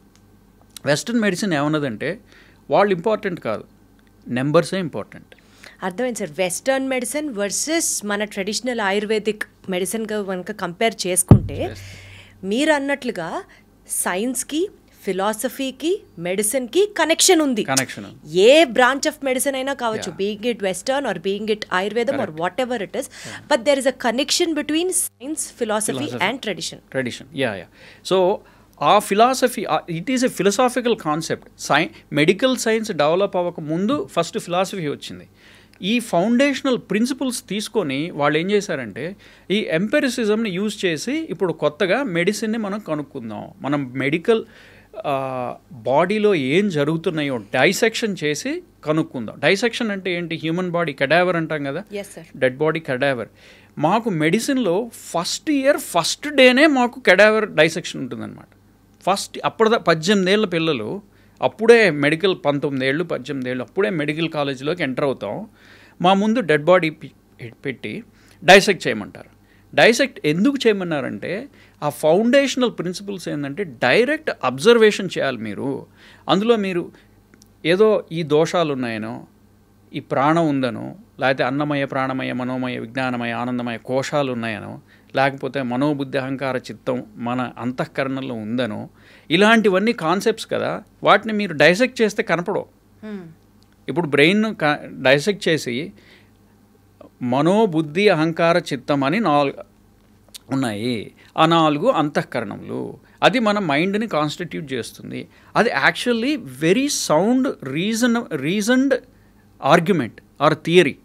వెస్ట్రన్ మెడిసిన్ ఏమన్నదంటే వాళ్ళు ఇంపార్టెంట్ కాదు, నెంబర్సే ఇంపార్టెంట్. అర్థమైంది సార్. వెస్టర్న్ మెడిసిన్ వర్సెస్ మన ట్రెడిషనల్ ఆయుర్వేదిక్ మెడిసిన్గా కనుక కంపేర్ చేసుకుంటే మీరు అన్నట్లుగా సైన్స్కి, ఫిలాసఫీకి, మెడిసిన్కి కనెక్షన్ ఉంది. ఏ బ్రాంచ్ ఆఫ్ మెడిసిన్ అయినా కావచ్చు, being it western or being it ఆయుర్వేదం or whatever it is, but there is a connection between science, philosophy and tradition. So ఆ philosophy, it is a philosophical concept. Medical science develop అవ్వక ముందు first philosophy వచ్చింది. ఈ foundational principles తీసుకొని వాళ్ళు ఏం చేశారంటే ఈ ఎంపెరిసిజంని యూజ్ చేసి ఇప్పుడు కొత్తగా మెడిసిన్ని మనం కనుక్కుందాం, మనం మెడికల్ బాడీలో ఏం జరుగుతున్నాయో డైసెక్షన్ చేసి కనుక్కుందాం. డైసెక్షన్ అంటే ఏంటి? హ్యూమన్ బాడీ కెడావర్ అంటాం కదా, డెడ్ బాడీ కెడావర్. మాకు మెడిసిన్లో ఫస్ట్ ఇయర్ ఫస్ట్ డేనే మాకు కెడావర్ డైసెక్షన్ ఉంటుందన్నమాట. అప్పుడు 18 ఏళ్ళ పిల్లలు అప్పుడే మెడికల్ 19 ఏళ్ళు 18 ఏళ్ళు అప్పుడే మెడికల్ కాలేజీలోకి ఎంటర్ అవుతాం. మా ముందు డెడ్ బాడీ పెట్టి డైసెక్ట్ చేయమంటారు. డైసెక్ట్ ఎందుకు చేయమన్నారంటే ఆ ఫౌండేషనల్ ప్రిన్సిపల్స్ ఏంటంటే డైరెక్ట్ అబ్జర్వేషన్ చేయాలి మీరు. అందులో మీరు ఏదో ఈ దోషాలు ఉన్నాయనో, ఈ ప్రాణం ఉందనో, లేకపోతే అన్నమయ, ప్రాణమయ, మనోమయ, విజ్ఞానమయ, ఆనందమయ కోశాలు ఉన్నాయనో, లేకపోతే మనోబుద్ధి అహంకార చిత్తం మన అంతఃకరణలో ఉందనో, ఇలాంటివన్నీ కాన్సెప్ట్స్ కదా, వాటిని మీరు డైసెక్ట్ చేస్తే కనపడవు. ఇప్పుడు బ్రెయిన్ డైసెక్ట్ చేసి మనోబుద్ధి అహంకార చిత్తం అని 4 ఉన్నాయి. ఆ 4 అంతఃకరణములు. అది మన మైండ్ని కాన్స్టిట్యూట్ చేస్తుంది. అది actually very sound reasoned argument are theory.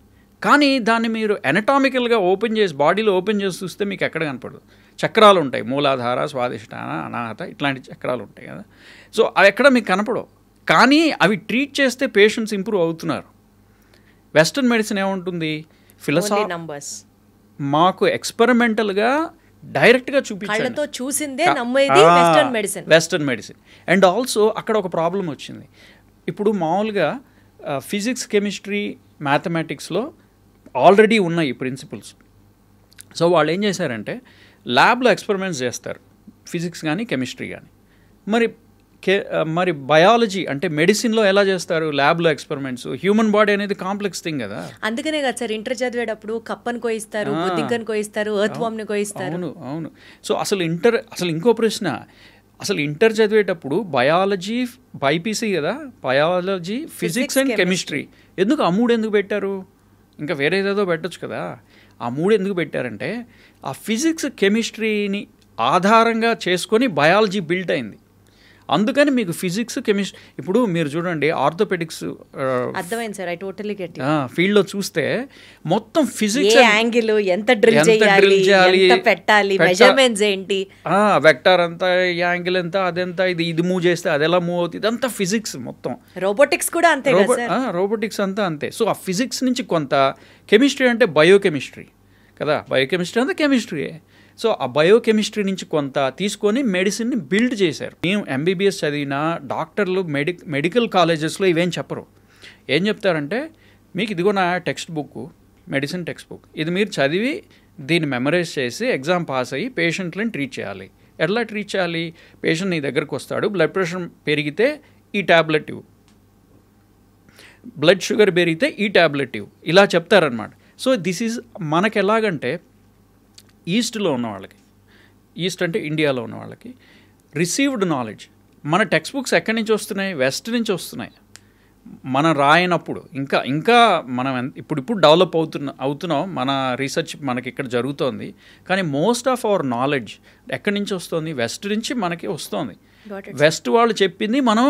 కానీ దాన్ని మీరు ఎనటామికల్గా ఓపెన్ చేసి, బాడీలో ఓపెన్ చేసి చూస్తే మీకు ఎక్కడ కనపడదు. చక్రాలు ఉంటాయి, మూలాధార, స్వాదిష్టాన, అనాహత, ఇట్లాంటి చక్రాలు ఉంటాయి కదా. సో అవి ఎక్కడ మీకు కనపడవు. కానీ అవి ట్రీట్ చేస్తే పేషెంట్స్ ఇంప్రూవ్ అవుతున్నారు. వెస్టర్న్ మెడిసిన్ ఏముంటుంది? ఫిలసాఫీ నంబర్స్ మాకు ఎక్స్పెరిమెంటల్గా డైరెక్ట్గా చూపించారు, చూసిందే వెస్టర్న్ మెడిసిన్. అండ్ ఆల్సో అక్కడ ఒక ప్రాబ్లం వచ్చింది. ఇప్పుడు మామూలుగా ఫిజిక్స్, కెమిస్ట్రీ, మ్యాథమెటిక్స్లో ఆల్రెడీ ఉన్నాయి ప్రిన్సిపల్స్. సో వాళ్ళు ఏం చేశారంటే ల్యాబ్లో ఎక్స్పెరిమెంట్స్ చేస్తారు, ఫిజిక్స్ కానీ కెమిస్ట్రీ కానీ. మరి బయాలజీ అంటే మెడిసిన్లో ఎలా చేస్తారు? ల్యాబ్లో ఎక్స్పెరిమెంట్స్. హ్యూమన్ బాడీ అనేది కాంప్లెక్స్ థింగ్ కదా. అందుకనే కదా సార్ ఇంటర్ చదివేటప్పుడు కప్పని కోయిస్తారు, బుద్ధికని కోయిస్తారు, ఎర్త్ వామ్ని కోయిస్తారు. అవును. సో అసలు ఇంకో ప్రశ్న, అసలు ఇంటర్ చదివేటప్పుడు బయాలజీ, బైపీసీ కదా, బయాలజీ, ఫిజిక్స్ అండ్ కెమిస్ట్రీ. ఎందుకు ఆ 3 ఎందుకు పెట్టారు? ఇంకా వేరే ఏదేదో పెట్టచ్చు కదా. ఆ 3 ఎందుకు పెట్టారంటే ఆ ఫిజిక్స్, కెమిస్ట్రీని ఆధారంగా చేసుకొని బయాలజీ బిల్డ్ అయింది. అందుకని మీకు ఫిజిక్స్, కెమిస్ట్రీ. ఇప్పుడు మీరు చూడండి ఆర్థోపెడిక్స్ ఫీల్డ్లో చూస్తే మొత్తం ఫిజిక్స్, ఎంత డ్రిల్ చేయాలి, పెట్టాలి, మెజర్మెంట్స్ ఏంటి, వెక్టర్ అంతా, యాంగిల్ ఎంత, అదెంత, ఇది మూవ్ చేస్తే అది ఎలా మూవ్ అవుతుంది, ఇదంతా ఫిజిక్స్ మొత్తం. రోబోటిక్స్ కూడా అంతే, రోబోటిక్స్ అంతా అంతే. సో ఆ ఫిజిక్స్ నుంచి కొంత, కెమిస్ట్రీ అంటే బయోకెమిస్ట్రీ కదా, బయోకెమిస్ట్రీ అంతా కెమిస్ట్రీయే. సో ఆ బయోకెమిస్ట్రీ నుంచి కొంత తీసుకొని మెడిసిన్ని బిల్డ్ చేశారు. మేము ఎంబీబీఎస్ చదివిన డాక్టర్లు మెడికల్ కాలేజెస్లో ఇవేం చెప్పరు. ఏం చెప్తారంటే మీకు ఇదిగో నా text book, medicine text book, ఇది మీరు చదివి దీన్ని మెమరైజ్ చేసి ఎగ్జామ్ పాస్ అయ్యి పేషెంట్లను ట్రీట్ చేయాలి. ఎట్లా ట్రీట్ చేయాలి? పేషెంట్ నీ దగ్గరకు వస్తాడు, బ్లడ్ ప్రెషర్ పెరిగితే ఈ ట్యాబ్లెట్ ఇవ్వు, బ్లడ్ షుగర్ పెరిగితే ఈ ట్యాబ్లెట్ ఇవ్వు, ఇలా చెప్తారనమాట. సో దిస్ ఈజ్ మనకు ఎలాగంటే ఈస్ట్లో ఉన్న వాళ్ళకి, ఈస్ట్ అంటే ఇండియాలో ఉన్న వాళ్ళకి రిసీవ్డ్ నాలెడ్జ్. మన టెక్స్ట్ బుక్స్ ఎక్కడి నుంచి వస్తున్నాయి? వెస్ట్ నుంచి వస్తున్నాయి. మనం రాయనప్పుడు ఇంకా మనం ఇప్పుడు డెవలప్ అవుతున్నాం, మన రీసెర్చ్ మనకి ఇక్కడ జరుగుతోంది. కానీ మోస్ట్ ఆఫ్ అవర్ నాలెడ్జ్ ఎక్కడి నుంచి వస్తుంది? వెస్ట్ నుంచి మనకి వస్తుంది. వెస్ట్ వాళ్ళు చెప్పింది మనం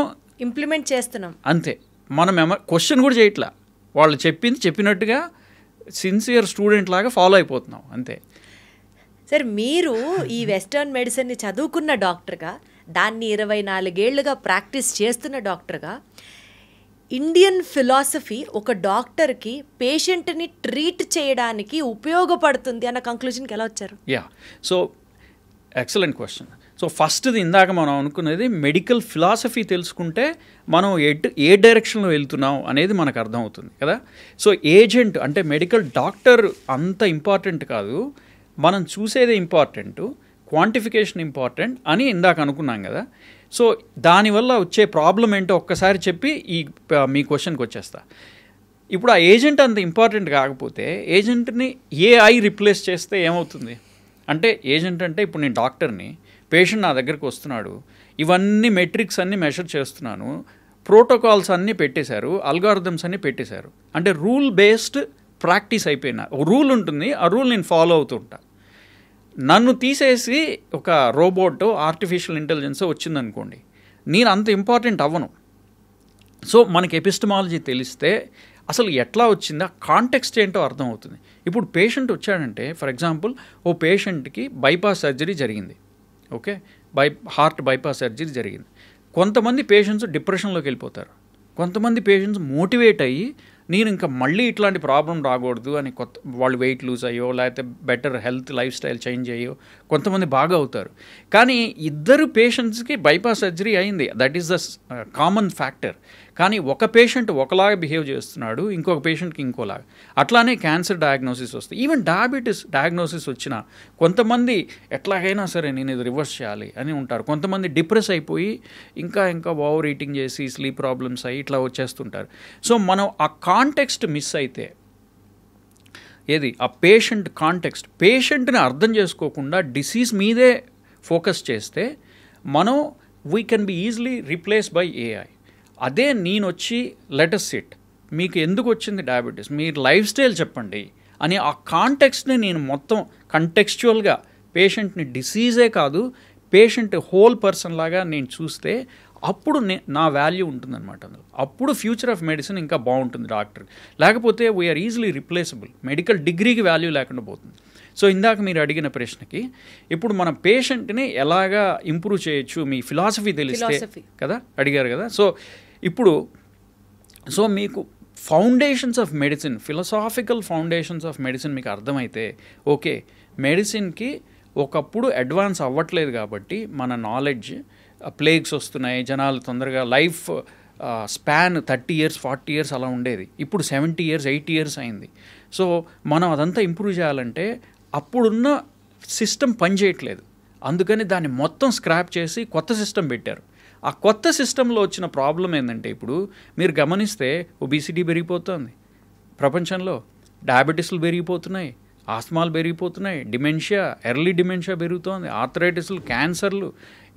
ఇంప్లిమెంట్ చేస్తున్నాం అంతే. మనం క్వశ్చన్ కూడా చేయట్లా, వాళ్ళు చెప్పింది చెప్పినట్టుగా సిన్సియర్ స్టూడెంట్ లాగా ఫాలో అయిపోతున్నాం అంతే. సార్ మీరు ఈ వెస్టర్న్ మెడిసిన్ని చదువుకున్న డాక్టర్గా దాన్ని 24 ఏళ్లుగా ప్రాక్టీస్ చేస్తున్న డాక్టర్గా ఇండియన్ ఫిలాసఫీ ఒక డాక్టర్కి పేషెంట్ని ట్రీట్ చేయడానికి ఉపయోగపడుతుంది అన్న కంక్లూజన్కి ఎలా వచ్చారు? So excellent question. సో ఫస్ట్ది ఇందాక మనం అనుకున్నది మెడికల్ ఫిలాసఫీ తెలుసుకుంటే మనం ఏ డైరెక్షన్లో వెళ్తున్నాం అనేది మనకు అర్థమవుతుంది కదా. సో ఏజెంట్ అంటే మెడికల్ డాక్టర్ అంత ఇంపార్టెంట్ కాదు, మనం చూసేదే ఇంపార్టెంట్, క్వాంటిఫికేషన్ ఇంపార్టెంట్ అని ఇందాక అనుకున్నాం కదా. సో దానివల్ల వచ్చే ప్రాబ్లం ఏంటో ఒక్కసారి చెప్పి మీ క్వశ్చన్కి వచ్చేస్తా. ఇప్పుడు ఆ ఏజెంట్ అంత ఇంపార్టెంట్ కాకపోతే ఏజెంట్ని ఏఐ రిప్లేస్ చేస్తే ఏమవుతుంది అంటే, ఏజెంట్ అంటే ఇప్పుడు నేను డాక్టర్ని, పేషెంట్ నా దగ్గరికి వస్తున్నాడు, ఇవన్నీ మెట్రిక్స్ అన్నీ మెషర్ చేస్తున్నాను, ప్రోటోకాల్స్ అన్నీ పెట్టేశారు, అల్గారిథమ్స్ అన్నీ పెట్టేశారు, అంటే రూల్ బేస్డ్ ప్రాక్టీస్ అయిపోయినా ఒక రూల్ ఉంటుంది, ఆ రూల్ నేను ఫాలో అవుతూ ఉంటా. నన్ను తీసేసి ఒక రోబోట్ ఆర్టిఫిషియల్ ఇంటెలిజెన్స్ వచ్చిందనుకోండి, నేను అంత ఇంపార్టెంట్ అవ్వను. సో మనకి ఎపిస్టమాలజీ తెలిస్తే అసలు ఎట్లా వచ్చిందో కాంటెక్స్ట్ ఏంటో అర్థమవుతుంది. ఇప్పుడు పేషెంట్ వచ్చాడంటే, ఫర్ ఎగ్జాంపుల్ ఓ పేషెంట్కి బైపాస్ సర్జరీ జరిగింది, ఓకే, హార్ట్ బైపాస్ సర్జరీ జరిగింది. కొంతమంది పేషెంట్స్ డిప్రెషన్లోకి వెళ్ళిపోతారు, కొంతమంది పేషెంట్స్ మోటివేట్ అయ్యి నేను ఇంకా మళ్ళీ ఇట్లాంటి ప్రాబ్లం రాకూడదు అని వాళ్ళు వెయిట్ లూజ్ అయ్యో లేకపోతే better health life style change అయ్యో కొంతమంది బాగా అవుతారు. కానీ ఇద్దరు పేషెంట్స్కి బైపాస్ సర్జరీ అయింది, that is the common factor. కానీ ఒక పేషెంట్ ఒకలాగా బిహేవ్ చేస్తున్నాడు, ఇంకొక పేషెంట్కి ఇంకోలాగా. అట్లానే క్యాన్సర్ డయాగ్నోసిస్ వస్తుంది, ఈవెన్ డయాబెటీస్ డయాగ్నోసిస్ వచ్చినా కొంతమంది ఎట్లాగైనా సరే నేను ఇది రివర్స్ చేయాలి అని ఉంటారు, కొంతమంది డిప్రెస్ అయిపోయి ఇంకా ఓవర్ ఈటింగ్ చేసి స్లీప్ ప్రాబ్లమ్స్ అయ్యి ఇట్లా వచ్చేస్తుంటారు. సో మనం ఆ కాంటెక్స్ట్ మిస్ అయితే, ఏది ఆ పేషెంట్ కాంటెక్స్ట్, పేషెంట్ని అర్థం చేసుకోకుండా డిసీజ్ మీదే ఫోకస్ చేస్తే మనం we can be easily replace by AI. అదే నేను వచ్చి లెటస్ సిట్, మీకు ఎందుకు వచ్చింది డయాబెటీస్, మీరు లైఫ్ స్టైల్ చెప్పండి అని ఆ కాంటెక్స్ట్ని నేను మొత్తం కంటెక్స్చువల్గా పేషెంట్ని డిసీజే కాదు పేషెంట్ హోల్ పర్సన్ లాగా నేను చూస్తే అప్పుడు నా వాల్యూ ఉంటుందన్నమాట అందులో. అప్పుడు ఫ్యూచర్ ఆఫ్ మెడిసిన్ ఇంకా బాగుంటుంది డాక్టర్. లేకపోతే వీఆర్ ఈజీలీ రిప్లేసబుల్, మెడికల్ డిగ్రీకి వాల్యూ లేకుండా పోతుంది. సో ఇందాక మీరు అడిగిన ప్రశ్నకి ఇప్పుడు మన పేషెంట్ని ఎలాగా ఇంప్రూవ్ చేయొచ్చు, మీ ఫిలాసఫీ తెలిస్తే కదా అడిగారు కదా. సో ఇప్పుడు మీకు foundations of medicine, philosophical foundations of medicine మీకు అర్థమైతే ఓకే, మెడిసిన్కి ఒకప్పుడు అడ్వాన్స్ అవ్వట్లేదు కాబట్టి మన నాలెడ్జ్, ప్లేగ్స్ వస్తున్నాయి, జనాలు తొందరగా లైఫ్ స్పాన్ 30 years 40 years అలా ఉండేది, ఇప్పుడు 70 years 80 years అయింది. సో మనం అదంతా ఇంప్రూవ్ చేయాలంటే అప్పుడున్న సిస్టమ్ పనిచేయట్లేదు, అందుకని దాన్ని మొత్తం స్క్రాప్ చేసి కొత్త సిస్టమ్ పెట్టారు. ఆ కొత్త సిస్టంలో వచ్చిన ప్రాబ్లం ఏంటంటే, ఇప్పుడు మీరు గమనిస్తే ఒబిసిటీ పెరిగిపోతుంది ప్రపంచంలో, డయాబెటీస్లు పెరిగిపోతున్నాయి, ఆస్మాలు పెరిగిపోతున్నాయి, డిమెన్షియా, ఎర్లీ డిమెన్షియా పెరుగుతోంది, ఆర్థరైటిస్లు, క్యాన్సర్లు,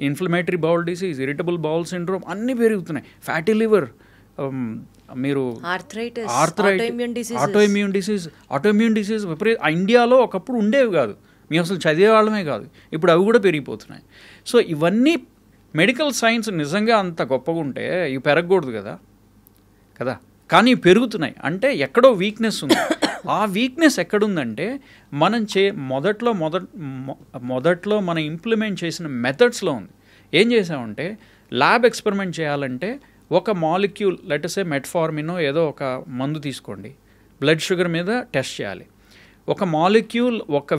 inflammatory bowel disease, irritable bowel syndrome అన్నీ పెరుగుతున్నాయి, ఫ్యాటీ లివర్, మీరు ఆటోఇమ్యూన్ డిసీజ్ ఇండియాలో ఒకప్పుడు ఉండేవి కాదు, మేము అసలు చదివేవాళ్ళమే కాదు, ఇప్పుడు అవి కూడా పెరిగిపోతున్నాయి. సో ఇవన్నీ మెడికల్ సైన్స్ నిజంగా అంత గొప్పగా ఉంటే ఇవి పెరగకూడదు కదా, కానీ పెరుగుతున్నాయి అంటే ఎక్కడో వీక్నెస్ ఉంది. ఆ వీక్నెస్ ఎక్కడుందంటే మనం మొదట్లో మనం ఇంప్లిమెంట్ చేసిన మెథడ్స్లో ఉంది. ఏం చేసామంటే ల్యాబ్ ఎక్స్పెరిమెంట్ చేయాలంటే ఒక మాలిక్యూల్ లెటసే మెట్ఫార్మినో ఏదో ఒక మందు తీసుకోండి, బ్లడ్ షుగర్ మీద టెస్ట్ చేయాలి. ఒక మాలిక్యూల్ ఒక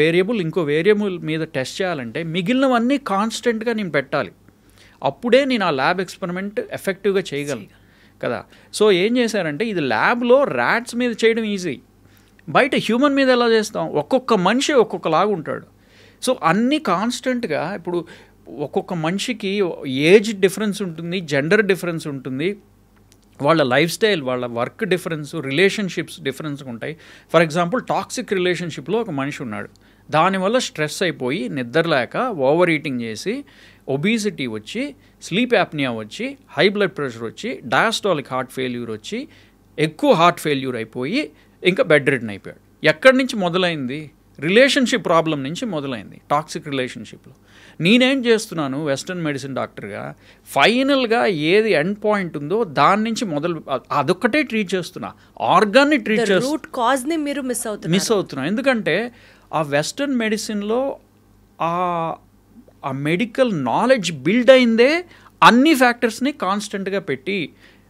వేరియబుల్ ఇంకో వేరియబుల్ మీద టెస్ట్ చేయాలంటే మిగిలినవన్నీ కాన్స్టెంట్గా నేను పెట్టాలి, అప్పుడే నేను ఆ ల్యాబ్ ఎక్స్పెరిమెంట్ ఎఫెక్టివ్గా చేయగలను కదా. సో ఏం చేశారంటే ఇది ల్యాబ్లో ర్యాట్స్ మీద చేయడం ఈజీ, బయట హ్యూమన్ మీద ఎలా చేస్తాం, ఒక్కొక్క మనిషి ఒక్కొక్కలాగా ఉంటాడు. సో అన్నీ కాన్స్టెంట్గా, ఇప్పుడు ఒక్కొక్క మనిషికి ఏజ్ డిఫరెన్స్ ఉంటుంది, జెండర్ డిఫరెన్స్ ఉంటుంది, వాళ్ళ లైఫ్ స్టైల్, వాళ్ళ వర్క్ డిఫరెన్స్, రిలేషన్షిప్స్ డిఫరెన్స్ ఉంటాయి. ఫర్ ఎగ్జాంపుల్ టాక్సిక్ రిలేషన్షిప్లో ఒక మనిషి ఉన్నాడు, దానివల్ల స్ట్రెస్ అయిపోయి నిద్రలేక ఓవర్ ఈటింగ్ చేసి ఒబీసిటీ వచ్చి, స్లీప్ యాప్నియా వచ్చి, హై బ్లడ్ ప్రెషర్ వచ్చి, డయాస్టాలిక్ హార్ట్ ఫెయిల్యూర్ వచ్చి, ఎక్కువ హార్ట్ ఫెయిల్యూర్ అయిపోయి ఇంకా బెడ్ రిడన్ అయిపోయాడు. ఎక్కడి నుంచి మొదలైంది? రిలేషన్షిప్ ప్రాబ్లం నుంచి మొదలైంది, టాక్సిక్ రిలేషన్షిప్లో. నేనేం చేస్తున్నాను వెస్టర్న్ మెడిసిన్ డాక్టర్గా, ఫైనల్గా ఏది ఎండ్ పాయింట్ ఉందో దాని నుంచి అదొక్కటే ట్రీట్ చేస్తున్నా, ఆర్గాన్ని ట్రీట్ చేస్తున్నా, రూట్ కాజ్ని మీరు మిస్ అవుతున్నా. ఎందుకంటే ఆ వెస్టర్న్ మెడిసిన్లో ఆ మెడికల్ నాలెడ్జ్ బిల్డ్ అయిందే అన్ని ఫ్యాక్టర్స్ని కాన్స్టెంట్గా పెట్టి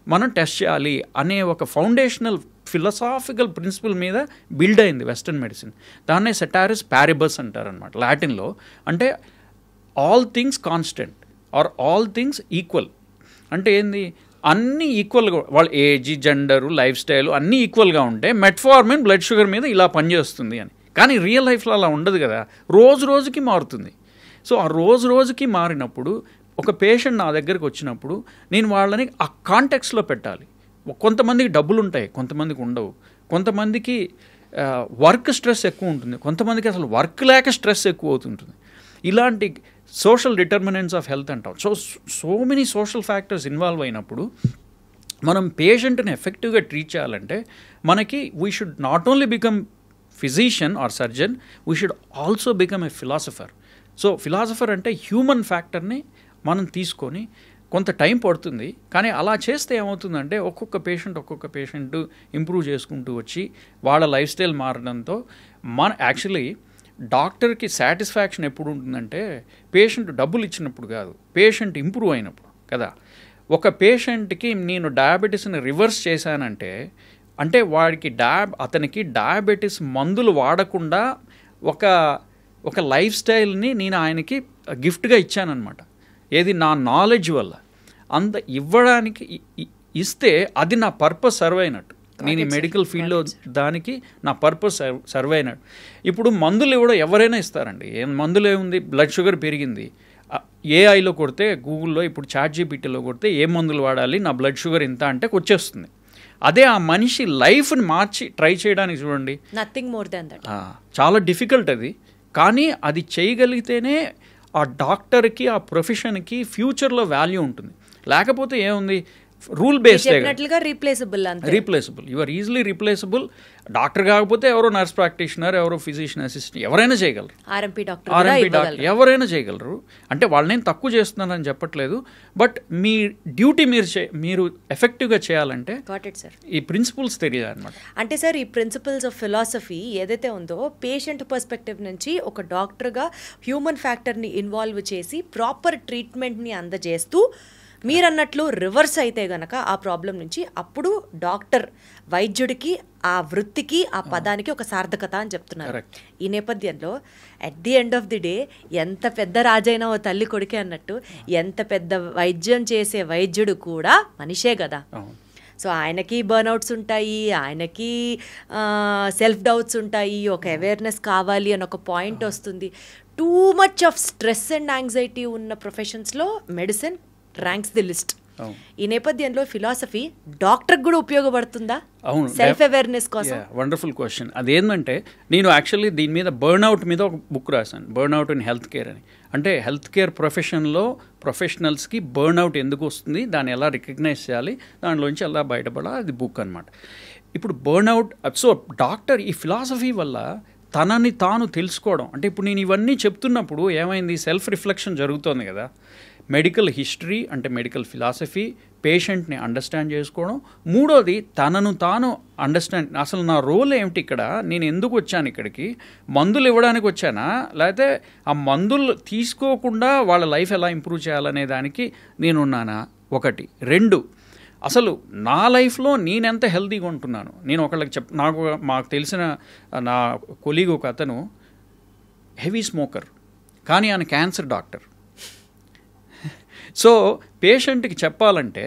మనం టెస్ట్ చేయాలి అనే ఒక ఫౌండేషనల్ ఫిలసాఫికల్ ప్రిన్సిపల్ మీద బిల్డ్ అయింది వెస్టర్న్ మెడిసిన్. దాన్నే సెటారిస్ ప్యారిబస్ అంటారనమాట లాటిన్లో. అంటే all things constant or all things equal. అంటే ఏంది, అన్నీ ఈక్వల్గా వాళ్ళ ఏజ్, జెండరు, లైఫ్ స్టైల్ అన్నీ ఈక్వల్గా ఉంటే మెట్ఫార్మిన్ బ్లడ్ షుగర్ మీద ఇలా పనిచేస్తుంది అని. కానీ రియల్ లైఫ్లో అలా ఉండదు కదా, రోజు రోజుకి మారుతుంది. సో ఆ రోజు రోజుకి మారినప్పుడు ఒక పేషెంట్ నా దగ్గరికి వచ్చినప్పుడు నేను వాళ్ళని ఆ కాంటెక్స్లో పెట్టాలి. కొంతమందికి డబ్బులు ఉంటాయి, కొంతమందికి ఉండవు. కొంతమందికి వర్క్ స్ట్రెస్ ఎక్కువ ఉంటుంది, కొంతమందికి అసలు వర్క్ లేక స్ట్రెస్ ఎక్కువ అవుతుంటుంది. ఇలాంటి సోషల్ డిటర్మినెంట్స్ ఆఫ్ హెల్త్ అంటాం. So many social factors involve అయినప్పుడు మనం పేషెంట్ని ఎఫెక్టివ్గా ట్రీట్ చేయాలంటే మనకి we should not only become physician are surgeon, we should also become a philosopher. So philosopher అంటే హ్యూమన్ ఫ్యాక్టర్ని మనం తీసుకొని కొంత టైం పడుతుంది, కానీ అలా చేస్తే ఏమవుతుందంటే ఒక్కొక్క పేషెంట్ ఇంప్రూవ్ చేసుకుంటూ వచ్చి వాళ్ళ లైఫ్ స్టైల్ మారడంతో యాక్చువల్లీ డాక్టర్కి సాటిస్ఫాక్షన్ ఎప్పుడు ఉంటుందంటే పేషెంట్ డబ్బులు ఇచ్చినప్పుడు కాదు, పేషెంట్ ఇంప్రూవ్ అయినప్పుడు కదా. ఒక పేషెంట్కి నేను డయాబెటీస్ని రివర్స్ చేశానంటే అంటే వాడికి అతనికి డయాబెటీస్ మందులు వాడకుండా ఒక లైఫ్ స్టైల్ని నేను ఆయనకి గిఫ్ట్గా ఇచ్చానన్నమాట. ఏది, నా నాలెడ్జ్ వల్ల. అంత ఇవ్వడానికి ఇస్తే అది నా పర్పస్ సర్వ్ అయినట్టు. నేను ఈ మెడికల్ ఫీల్డ్లో దానికి నా పర్పస్ సర్వ్ అయినట్టు. ఇప్పుడు మందులు ఇవ్వడం ఎవరైనా ఇస్తారండి. మందులు ఏముంది, బ్లడ్ షుగర్ పెరిగింది, ఏఐలో కొడితే, గూగుల్లో ఇప్పుడు ChatGPTలో కొడితే ఏ మందులు వాడాలి, నా బ్లడ్ షుగర్ ఇంత అంటే వచ్చేస్తుంది. అదే ఆ మనిషి లైఫ్ని మార్చి ట్రై చేయడానికి చూడండి, నథింగ్ మోర్ దాన్ దట్. చాలా డిఫికల్ట్ అది. కానీ అది చేయగలిగితేనే ఆ డాక్టర్కి, ఆ ప్రొఫెషన్కి ఫ్యూచర్లో వాల్యూ ఉంటుంది. లేకపోతే ఏముంది, rule based, replaceable. You are easily replaceable. Doctor కాకపోతే ఎవరో నర్స్ ప్రాక్టీషనర్, ఎవరో ఫిజిషియన్ అసిస్టెంట్ ఎవరైనా చేయగలరు, ఆర్ఎంపీ డాక్టర్ ఎవరైనా చేయగలరు. అంటే వాళ్ళనేం తక్కువ చేస్తున్నానని చెప్పట్లేదు, బట్ మీ డ్యూటీ మీరు ఎఫెక్టివ్గా చేయాలంటే ఈ ప్రిన్సిపల్స్ తెలియాలి అనమాట. అంటే సార్, ఈ ప్రిన్సిపల్స్ ఆఫ్ ఫిలాసఫీ ఏదైతే ఉందో పేషెంట్ పర్స్పెక్టివ్ నుంచి ఒక డాక్టర్గా హ్యూమన్ ఫ్యాక్టర్ని ఇన్వాల్వ్ చేసి ప్రాపర్ ట్రీట్మెంట్ని అందజేస్తూ మీరన్నట్లు రివర్స్ అయితే గనక ఆ ప్రాబ్లం నుంచి అప్పుడు డాక్టర్ వైద్యుడికి, ఆ వృత్తికి, ఆ పదానికి ఒక సార్థకత అని చెప్తున్నారు. ఈ నేపథ్యంలో at the end of the day ఎంత పెద్ద రాజైనా ఓ తల్లి కొడుకే అన్నట్టు ఎంత పెద్ద వైద్యం చేసే వైద్యుడు కూడా మనిషే కదా. సో ఆయనకి బర్న్అవుట్స్ ఉంటాయి, ఆయనకి సెల్ఫ్ డౌట్స్ ఉంటాయి, ఒక అవేర్నెస్ కావాలి అని ఒక పాయింట్ వస్తుంది. Too much of stress and anxiety ఉన్న ప్రొఫెషన్స్లో మెడిసిన్ ర్యాంక్స్ ది లిస్ట్. ఈ నేపథ్యంలో ఫిలాసఫీ డాక్టర్ కూడా ఉపయోగపడుతుందా సెల్ఫ్ అవేర్నెస్ కోసం? Wonderful question. అదేంటంటే నేను యాక్చువల్లీ దీని మీద బర్న్అవుట్ మీద ఒక బుక్ రాశాను, బర్న్అవుట్ ఇన్ హెల్త్ కేర్ అని. అంటే హెల్త్ కేర్ ప్రొఫెషన్లో ప్రొఫెషనల్స్కి బర్న్అవుట్ ఎందుకు వస్తుంది, దాన్ని ఎలా రికగ్నైజ్ చేయాలి, దానిలోంచి ఎలా బయటపడాలి, అది బుక్ అనమాట. ఇప్పుడు బర్న్అవుట్, సో డాక్టర్ ఈ ఫిలాసఫీ వల్ల తనని తాను తెలుసుకోవడం. అంటే ఇప్పుడు నేను ఇవన్నీ చెప్తున్నప్పుడు ఏమైంది, సెల్ఫ్ రిఫ్లెక్షన్ జరుగుతోంది కదా. మెడికల్ హిస్టరీ అంటే మెడికల్ ఫిలాసఫీ, పేషెంట్ని అండర్స్టాండ్ చేసుకోవడం. మూడోది తనను తాను అండర్స్టాండ్, అసలు నా రోల్ ఏమిటి ఇక్కడ, నేను ఎందుకు వచ్చాను ఇక్కడికి, మందులు ఇవ్వడానికి వచ్చానా, లేకపోతే ఆ మందులు తీసుకోకుండా వాళ్ళ లైఫ్ ఎలా ఇంప్రూవ్ చేయాలనే దానికి నేనున్నానా, ఒకటి. రెండు, అసలు నా లైఫ్లో నేనెంత హెల్తీగా ఉంటున్నాను. నేను ఒకళ్ళకి మాకు తెలిసిన నా కొలీగ్ ఒక అతను హెవీ స్మోకర్, కానీ ఆయన క్యాన్సర్ డాక్టర్. సో పేషెంట్కి చెప్పాలంటే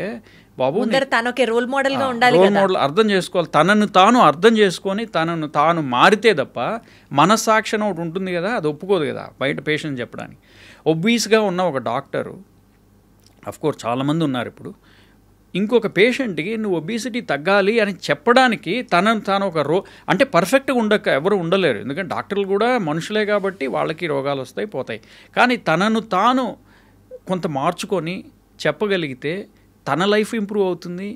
బాబు రోల్ మోడల్ అర్థం చేసుకోవాలి, తనను తాను అర్థం చేసుకొని తనను తాను మారితే తప్ప మనస్సాక్షి ఒకటి ఉంటుంది కదా, అది ఒప్పుకోదు కదా బయట పేషెంట్ చెప్పడానికి. ఒబీస్గా ఉన్న ఒక డాక్టరు, అఫ్కోర్స్ చాలామంది ఉన్నారు ఇప్పుడు, ఇంకొక పేషెంట్కి నువ్వు ఒబీసిటీ తగ్గాలి అని చెప్పడానికి తనను తాను అంటే పర్ఫెక్ట్గా ఎవరు ఉండలేరు, ఎందుకంటే డాక్టర్లు కూడా మనుషులే కాబట్టి వాళ్ళకి రోగాలు వస్తాయి పోతాయి. కానీ తనను తాను కొంత మార్చుకొని చెప్పగలిగితే తన లైఫ్ ఇంప్రూవ్ అవుతుంది,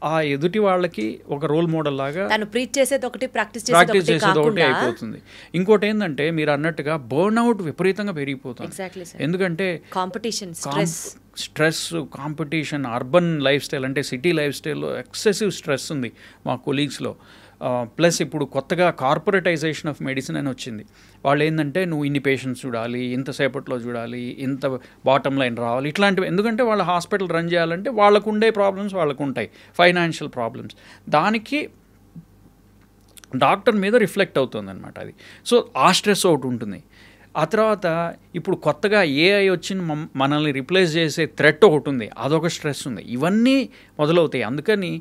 ఆ ఎదుటి వాళ్ళకి ఒక రోల్ మోడల్ లాగా ప్రీచ్ చేసేది ఒకటి, ప్రాక్టీస్ చేసేది ఒకటి అయిపోతుంది. ఇంకోటి ఏంటంటే మీరు అన్నట్టుగా బర్న్అవుట్ విపరీతంగా పెరిగిపోతుంది. ఎందుకంటే stress, competition, urban life style అంటే సిటీ లైఫ్ స్టైల్లో ఎక్సెసివ్ స్ట్రెస్ ఉంది మా కొలీగ్స్లో. ప్లస్ ఇప్పుడు కొత్తగా కార్పొరేటైజేషన్ ఆఫ్ మెడిసిన్ అని వచ్చింది. వాళ్ళు ఏంటంటే నువ్వు ఇన్ని పేషెంట్స్ చూడాలి, ఇంతసేపట్లో చూడాలి, ఇంత బాటమ్ లైన్ రావాలి, ఇట్లాంటివి. ఎందుకంటే వాళ్ళ హాస్పిటల్ రన్ చేయాలంటే వాళ్ళకు ఉండే ప్రాబ్లమ్స్ వాళ్ళకు ఉంటాయి, ఫైనాన్షియల్ ప్రాబ్లమ్స్. దానికి డాక్టర్ మీద రిఫ్లెక్ట్ అవుతుంది అనమాట అది. సో ఆ స్ట్రెస్ ఒకటి ఉంటుంది. ఆ తర్వాత ఇప్పుడు కొత్తగా ఏఐ వచ్చి మనల్ని రిప్లేస్ చేసే థ్రెట్ ఒకటి ఉంది, అదొక స్ట్రెస్ ఉంది. ఇవన్నీ మొదలవుతాయి. అందుకని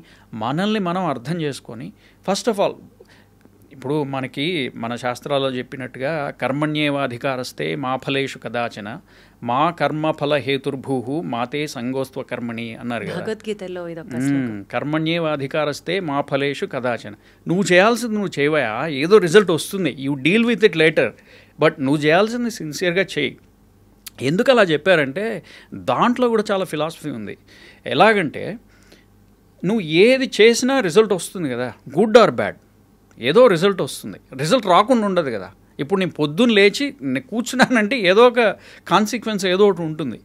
మనల్ని మనం అర్థం చేసుకొని ఫస్ట్ ఆఫ్ ఆల్ ఇప్పుడు మనకి మన శాస్త్రాల్లో చెప్పినట్టుగా కర్మణ్యేవాధికారస్తే మా ఫలేషు కదాచన మా కర్మఫల హేతుర్భూ మాతే సంగోస్త్వ కర్మణి అన్నారు కదా భగవద్గీతలో. కర్మణ్యేవాధికారస్తే మా ఫలేషు కదాచన. నువ్వు చేయాల్సింది నువ్వు చేయవయా, ఏదో రిజల్ట్ వస్తుంది, you deal with it later, but నువ్వు చేయాల్సింది సిన్సియర్గా చేయి. ఎందుకు అలా చెప్పారంటే దాంట్లో కూడా చాలా ఫిలాసఫీ ఉంది. ఎలాగంటే నువ్వు ఏది చేసినా రిజల్ట్ వస్తుంది కదా, గుడ్ ఆర్ బ్యాడ్, ఏదో రిజల్ట్ వస్తుంది. రిజల్ట్ రాకుండా ఉండదు కదా. ఇప్పుడు నేను పొద్దున్న లేచి నేను కూర్చున్నానంటే ఏదో ఒక కాన్సిక్వెన్స్ ఏదో ఒకటి ఉంటుంది.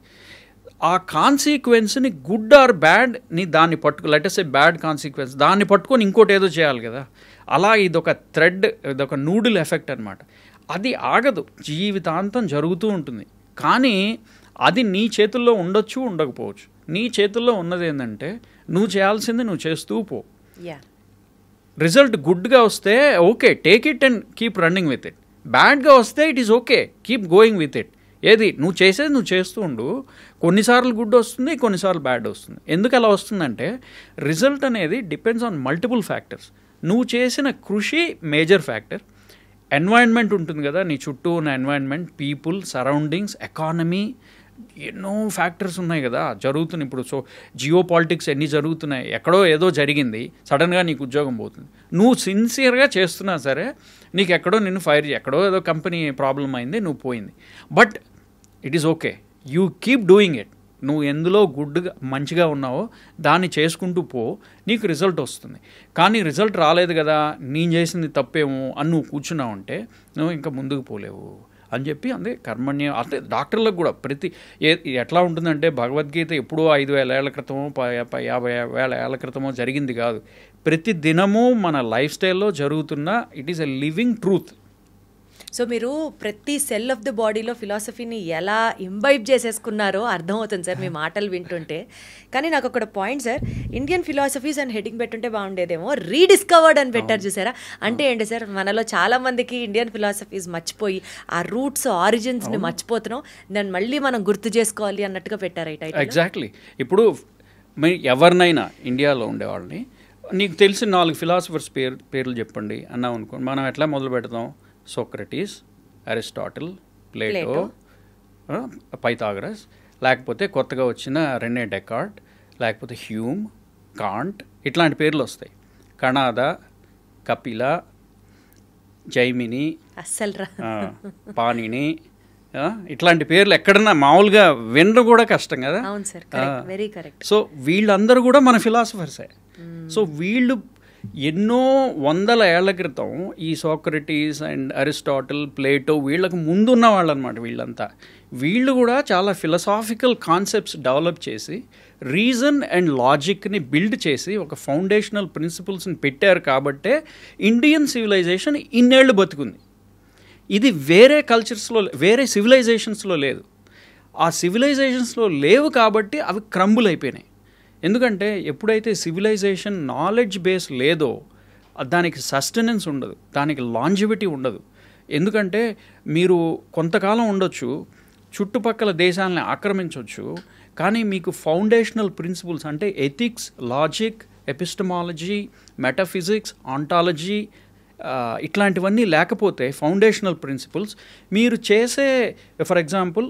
ఆ కాన్సిక్వెన్స్ని గుడ్ ఆర్ బ్యాడ్ ని దాన్ని లెట్ సే బ్యాడ్ కాన్సిక్వెన్స్ దాన్ని పట్టుకొని ఇంకోటి ఏదో చేయాలి కదా. అలా ఇదొక థ్రెడ్, ఇదొక నూడిల్ ఎఫెక్ట్ అనమాట. అది ఆగదు, జీవితాంతం జరుగుతూ ఉంటుంది. కానీ అది నీ చేతుల్లో ఉండొచ్చు, ఉండకపోవచ్చు. నీ చేతుల్లో ఉన్నది ఏంటంటే నువ్వు చేయాల్సింది నువ్వు చేస్తూ పో. రిజల్ట్ గుడ్గా వస్తే okay, take it and keep running with it. బ్యాడ్గా వస్తే it is okay, keep going with it. ఏది నువ్వు చేసేది నువ్వు చేస్తూ ఉండు. కొన్నిసార్లు గుడ్ వస్తుంది, కొన్నిసార్లు బ్యాడ్ వస్తుంది. ఎందుకు అలా వస్తుందంటే రిజల్ట్ అనేది డిపెండ్స్ ఆన్ మల్టిపుల్ ఫ్యాక్టర్స్. నువ్వు చేసిన కృషి మేజర్ ఫ్యాక్టర్, ఎన్వైరన్మెంట్ ఉంటుంది కదా, నీ చుట్టూ ఉన్న ఎన్వైరన్మెంట్, పీపుల్, సరౌండింగ్స్, ఎకానమీ, ఎన్నో ఫ్యాక్టర్స్ ఉన్నాయి కదా జరుగుతున్నాయి. ఇప్పుడు సో జియో పాలిటిక్స్ ఎన్ని జరుగుతున్నాయి, ఎక్కడో ఏదో జరిగింది, సడన్గా నీకు ఉద్యోగం పోతుంది. నువ్వు సిన్సియర్గా చేస్తున్నా సరే నీకు ఎక్కడో నిన్ను ఫైర్ ఎక్కడో ఏదో కంపెనీ ప్రాబ్లం అయింది, నువ్వు పోయింది. But it is okay, you keep doing it. నువ్వు ఎందులో గుడ్గా మంచిగా ఉన్నావో దాన్ని చేసుకుంటూ పో, నీకు రిజల్ట్ వస్తుంది. కానీ రిజల్ట్ రాలేదు కదా, నేను చేసింది తప్పేమో అని నువ్వు కూర్చున్నావు అంటే నువ్వు ఇంకా ముందుకు పోలేవు అని చెప్పి. అంతే కర్మణ్యం. అంటే డాక్టర్లకు కూడా ఎట్లా ఉంటుందంటే భగవద్గీత ఎప్పుడో 5,000 ఏళ్ల క్రితమో 50,000 ఏళ్ల క్రితమో జరిగింది కాదు. ప్రతి దినము మన లైఫ్ స్టైల్లో జరుగుతున్న it is a living truth. So మీరు ప్రతి సెల్ ఆఫ్ ద బాడీలో ఫిలాసఫీని ఎలా ఇంబైబ్ చేసేసుకున్నారో అర్థమవుతుంది సార్ మీ మాటలు వింటుంటే. కానీ నాకు ఒక పాయింట్ సార్, ఇండియన్ ఫిలాసఫీస్ అని హెడ్డింగ్ పెట్టుంటే బాగుండేదేమో, రీడిస్కవర్డ్ అని పెట్టారు చూసారా. అంటే ఏంటి సార్, మనలో చాలా మందికి ఇండియన్ ఫిలాసఫీస్ మర్చిపోయి ఆ రూట్స్, ఆరిజిన్స్ని మర్చిపోతున్నాం, దాన్ని మళ్ళీ మనం గుర్తు చేసుకోవాలి అన్నట్టుగా పెట్టారు ఈ టైటిల్. ఎగ్జాక్ట్లీ. ఇప్పుడు ఎవరినైనా ఇండియాలో ఉండేవాళ్ళని నీకు తెలిసిన 4 ఫిలాసఫర్స్ పేర్లు చెప్పండి అన్నాం అనుకోండి, మనం ఎట్లా మొదలు పెడతాం? సోక్రటీస్, అరిస్టాటిల్, ప్లేటో, పైథాగరస్, లేకపోతే కొత్తగా వచ్చిన రెనే డెకార్ట్, లేకపోతే హ్యూమ్, కాంట్, ఇట్లాంటి పేర్లు వస్తాయి. కణాద, కపిల, జైమిని, పాణిని, ఇట్లాంటి పేర్లు ఎక్కడన్నా మామూలుగా వినడం కూడా కష్టం కదా. సో వీళ్ళందరూ కూడా మన ఫిలాసఫర్సే. సో వీళ్ళు ఎన్నో వందల ఏళ్ల క్రితం ఈ సోక్రటీస్ అండ్ అరిస్టాటిల్, ప్లేటో వీళ్ళకు ముందున్న వాళ్ళు అనమాట వీళ్ళంతా. వీళ్ళు కూడా చాలా ఫిలసాఫికల్ కాన్సెప్ట్స్ డెవలప్ చేసి రీజన్ అండ్ లాజిక్ని బిల్డ్ చేసి ఒక ఫౌండేషనల్ ప్రిన్సిపల్స్ని పెట్టారు. కాబట్టే ఇండియన్ సివిలైజేషన్ ఇన్నేళ్లు బతుకుంది. ఇది వేరే కల్చర్స్లో, వేరే సివిలైజేషన్స్లో లేదు. ఆ సివిలైజేషన్స్లో లేవు కాబట్టి అవి క్రంబుల్ అయిపోయినాయి. ఎందుకంటే ఎప్పుడైతే సివిలైజేషన్ నాలెడ్జ్ బేస్ లేదో దానికి సస్టెనెన్స్ ఉండదు, దానికి లాంజివిటీ ఉండదు. ఎందుకంటే మీరు కొంతకాలం ఉండొచ్చు, చుట్టుపక్కల దేశాలని ఆక్రమించవచ్చు, కానీ మీకు ఫౌండేషనల్ ప్రిన్సిపల్స్ అంటే ethics, logic, epistemology, metaphysics, ontology ఇట్లాంటివన్నీ లేకపోతే ఫౌండేషనల్ ప్రిన్సిపల్స్ మీరు చేసే, ఫర్ ఎగ్జాంపుల్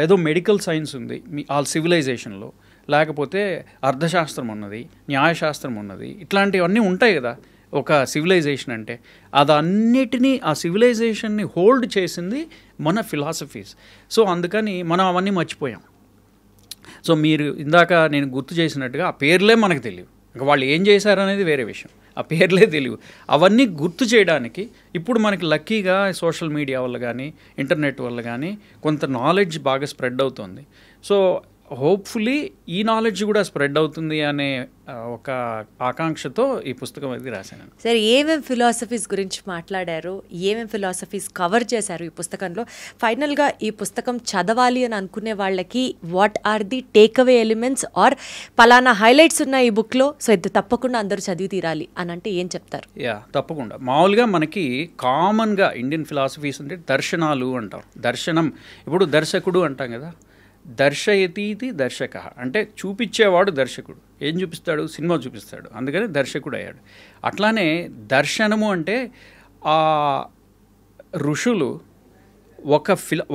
ఏదో మెడికల్ సైన్స్ ఉంది ఆ సివిలైజేషన్లో, లేకపోతే అర్థశాస్త్రం ఉన్నది, న్యాయశాస్త్రం ఉన్నది, ఇట్లాంటివన్నీ ఉంటాయి కదా ఒక సివిలైజేషన్ అంటే. అదన్నిటినీ ఆ సివిలైజేషన్ని హోల్డ్ చేసింది మన ఫిలాసఫీస్. సో అందుకని మనం అవన్నీ మర్చిపోయాం. సో మీరు ఇందాక నేను గుర్తు చేసినట్టుగా ఆ పేర్లే మనకు తెలియవు, ఇంకా వాళ్ళు ఏం చేశారనేది వేరే విషయం, ఆ పేర్లే తెలియవు. అవన్నీ గుర్తు చేయడానికి ఇప్పుడు మనకి లక్కీగా సోషల్ మీడియా వల్ల కానీ ఇంటర్నెట్ వల్ల కానీ కొంత నాలెడ్జ్ బాగా స్ప్రెడ్ అవుతుంది. సో హోప్ఫుల్లీ ఈ నాలెడ్జ్ కూడా స్ప్రెడ్ అవుతుంది అనే ఒక ఆకాంక్షతో ఈ పుస్తకం అది రాశాను. సరే, ఏమేమి ఫిలాసఫీస్ గురించి మాట్లాడారు, ఏమేమి ఫిలాసఫీస్ కవర్ చేశారు ఈ పుస్తకంలో? ఫైనల్గా ఈ పుస్తకం చదవాలి అని అనుకునే వాళ్ళకి what are the takeaway elements or పలానా హైలైట్స్ ఉన్నాయి ఈ బుక్లో, సో ఇది తప్పకుండా అందరూ చదివి తీరాలి అని అంటే ఏం చెప్తారు? తప్పకుండా. మామూలుగా మనకి కామన్గా ఇండియన్ ఫిలాసఫీస్ అంటే దర్శనాలు అంటాం. దర్శనం, ఇప్పుడు దర్శకుడు అంటాం కదా, దర్శయతీతి దర్శక అంటే చూపించేవాడు దర్శకుడు. ఏం చూపిస్తాడు? సినిమా చూపిస్తాడు, అందుకని దర్శకుడు అయ్యాడు. అట్లానే దర్శనము అంటే ఆ ఋషులు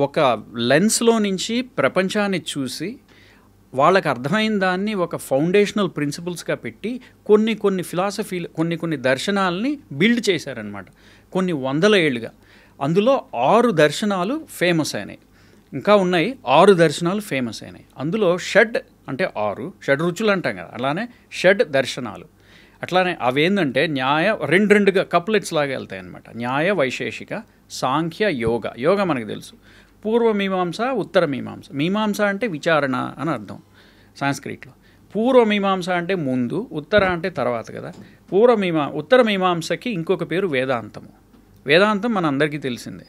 ఒక లెన్స్లో నుంచి ప్రపంచాన్ని చూసి వాళ్ళకి అర్థమైన దాన్ని ఒక ఫౌండేషనల్ ప్రిన్సిపల్స్గా పెట్టి కొన్ని ఫిలాసఫీలు కొన్ని దర్శనాలని బిల్డ్ చేశారనమాట కొన్ని వందల ఏళ్ళుగా. అందులో 6 దర్శనాలు ఫేమస్ అయినాయి, ఇంకా ఉన్నాయి 6 దర్శనాలు ఫేమస్ అయినాయి. అందులో షడ్ అంటే 6 షడ్ రుచులు అంటాం కదా, అలానే షడ్ దర్శనాలు. అట్లానే అవేంటంటే న్యాయ రెండుగా కప్లెట్స్ లాగా వెళ్తాయి అనమాట. న్యాయ, వైశేషిక, సాంఖ్య, యోగ మనకు తెలుసు. పూర్వమీమాంస, ఉత్తరమీమాంస. మీమాంస అంటే విచారణ అని అర్థం సాంస్క్రిట్లో. పూర్వమీమాంస అంటే ముందు, ఉత్తర అంటే తర్వాత కదా. ఉత్తరమీమాంసకి ఇంకొక పేరు వేదాంతము. వేదాంతం మన అందరికీ తెలిసిందే.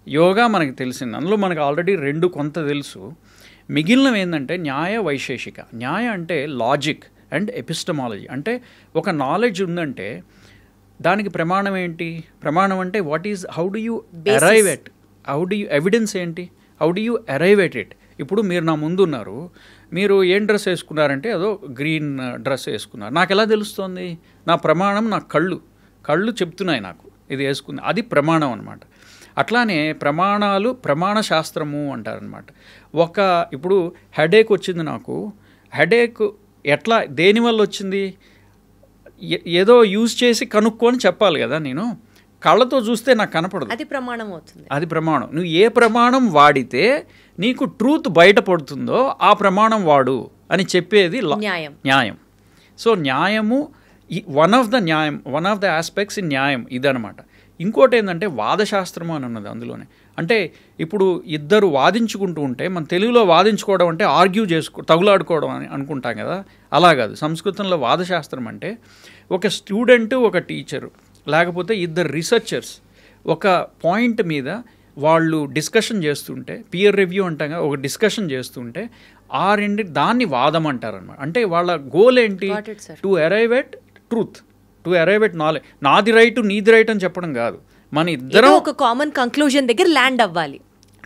యోగా మనకి తెలిసింది, అందులో మనకు ఆల్రెడీ 2 కొంత తెలుసు. మిగిలినవి ఏంటంటే న్యాయ, వైశేషిక. న్యాయ అంటే లాజిక్ అండ్ ఎపిస్టమాలజీ. అంటే ఒక నాలెడ్జ్ ఉందంటే దానికి ప్రమాణం ఏంటి? ప్రమాణం అంటే how do you arrive at, evidence ఏంటి, how do you arrive at it. ఇప్పుడు మీరు నా ముందు ఉన్నారు, మీరు ఏం డ్రెస్ వేసుకున్నారంటే అదో గ్రీన్ డ్రెస్ వేసుకున్నారు. నాకు ఎలా తెలుస్తుంది? నా ప్రమాణం నా కళ్ళు చెప్తున్నాయి నాకు ఇది వేసుకుంది, అది ప్రమాణం అనమాట. అట్లానే ప్రమాణాలు ప్రమాణ శాస్త్రము అంటారనమాట. ఇప్పుడు హెడేక్ వచ్చింది నాకు, హెడేక్ ఎట్లా దేనివల్ల వచ్చింది? ఏదో యూజ్ చేసి కనుక్కొని చెప్పాలి కదా. నేను కళ్ళతో చూస్తే నాకు కనపడదు, అది ప్రమాణం అవుతుంది. అది ప్రమాణం. నువ్వు ఏ ప్రమాణం వాడితే నీకు ట్రూత్ బయటపడుతుందో ఆ ప్రమాణం వాడు అని చెప్పేది న్యాయం. సో న్యాయము one of the aspects in న్యాయం ఇదనమాట. ఇంకోటి ఏంటంటే వాదశాస్త్రము అని ఉన్నది అందులోనే. అంటే ఇప్పుడు ఇద్దరు వాదించుకుంటూ ఉంటే, మన తెలుగులో వాదించుకోవడం అంటే తగులాడుకోవడం అని అనుకుంటాం కదా, అలా కాదు. సంస్కృతంలో వాదశాస్త్రం అంటే ఒక స్టూడెంట్, ఒక టీచరు, లేకపోతే ఇద్దరు రీసెర్చర్స్ ఒక పాయింట్ మీద వాళ్ళు డిస్కషన్ చేస్తుంటే, పియర్ రివ్యూ అంటాం కదా, ఒక డిస్కషన్ చేస్తుంటే దాన్ని వాదం అంటారనమాట. అంటే వాళ్ళ గోల్ ఏంటి? To arrive at truth, to arrive at knowledge. నాది రైట్ నీది రైట్ అని చెప్పడం కాదు, మన ఇద్దరం ఒక కామన్ కంక్లూజన్ దగ్గర ల్యాండ్ అవ్వాలి,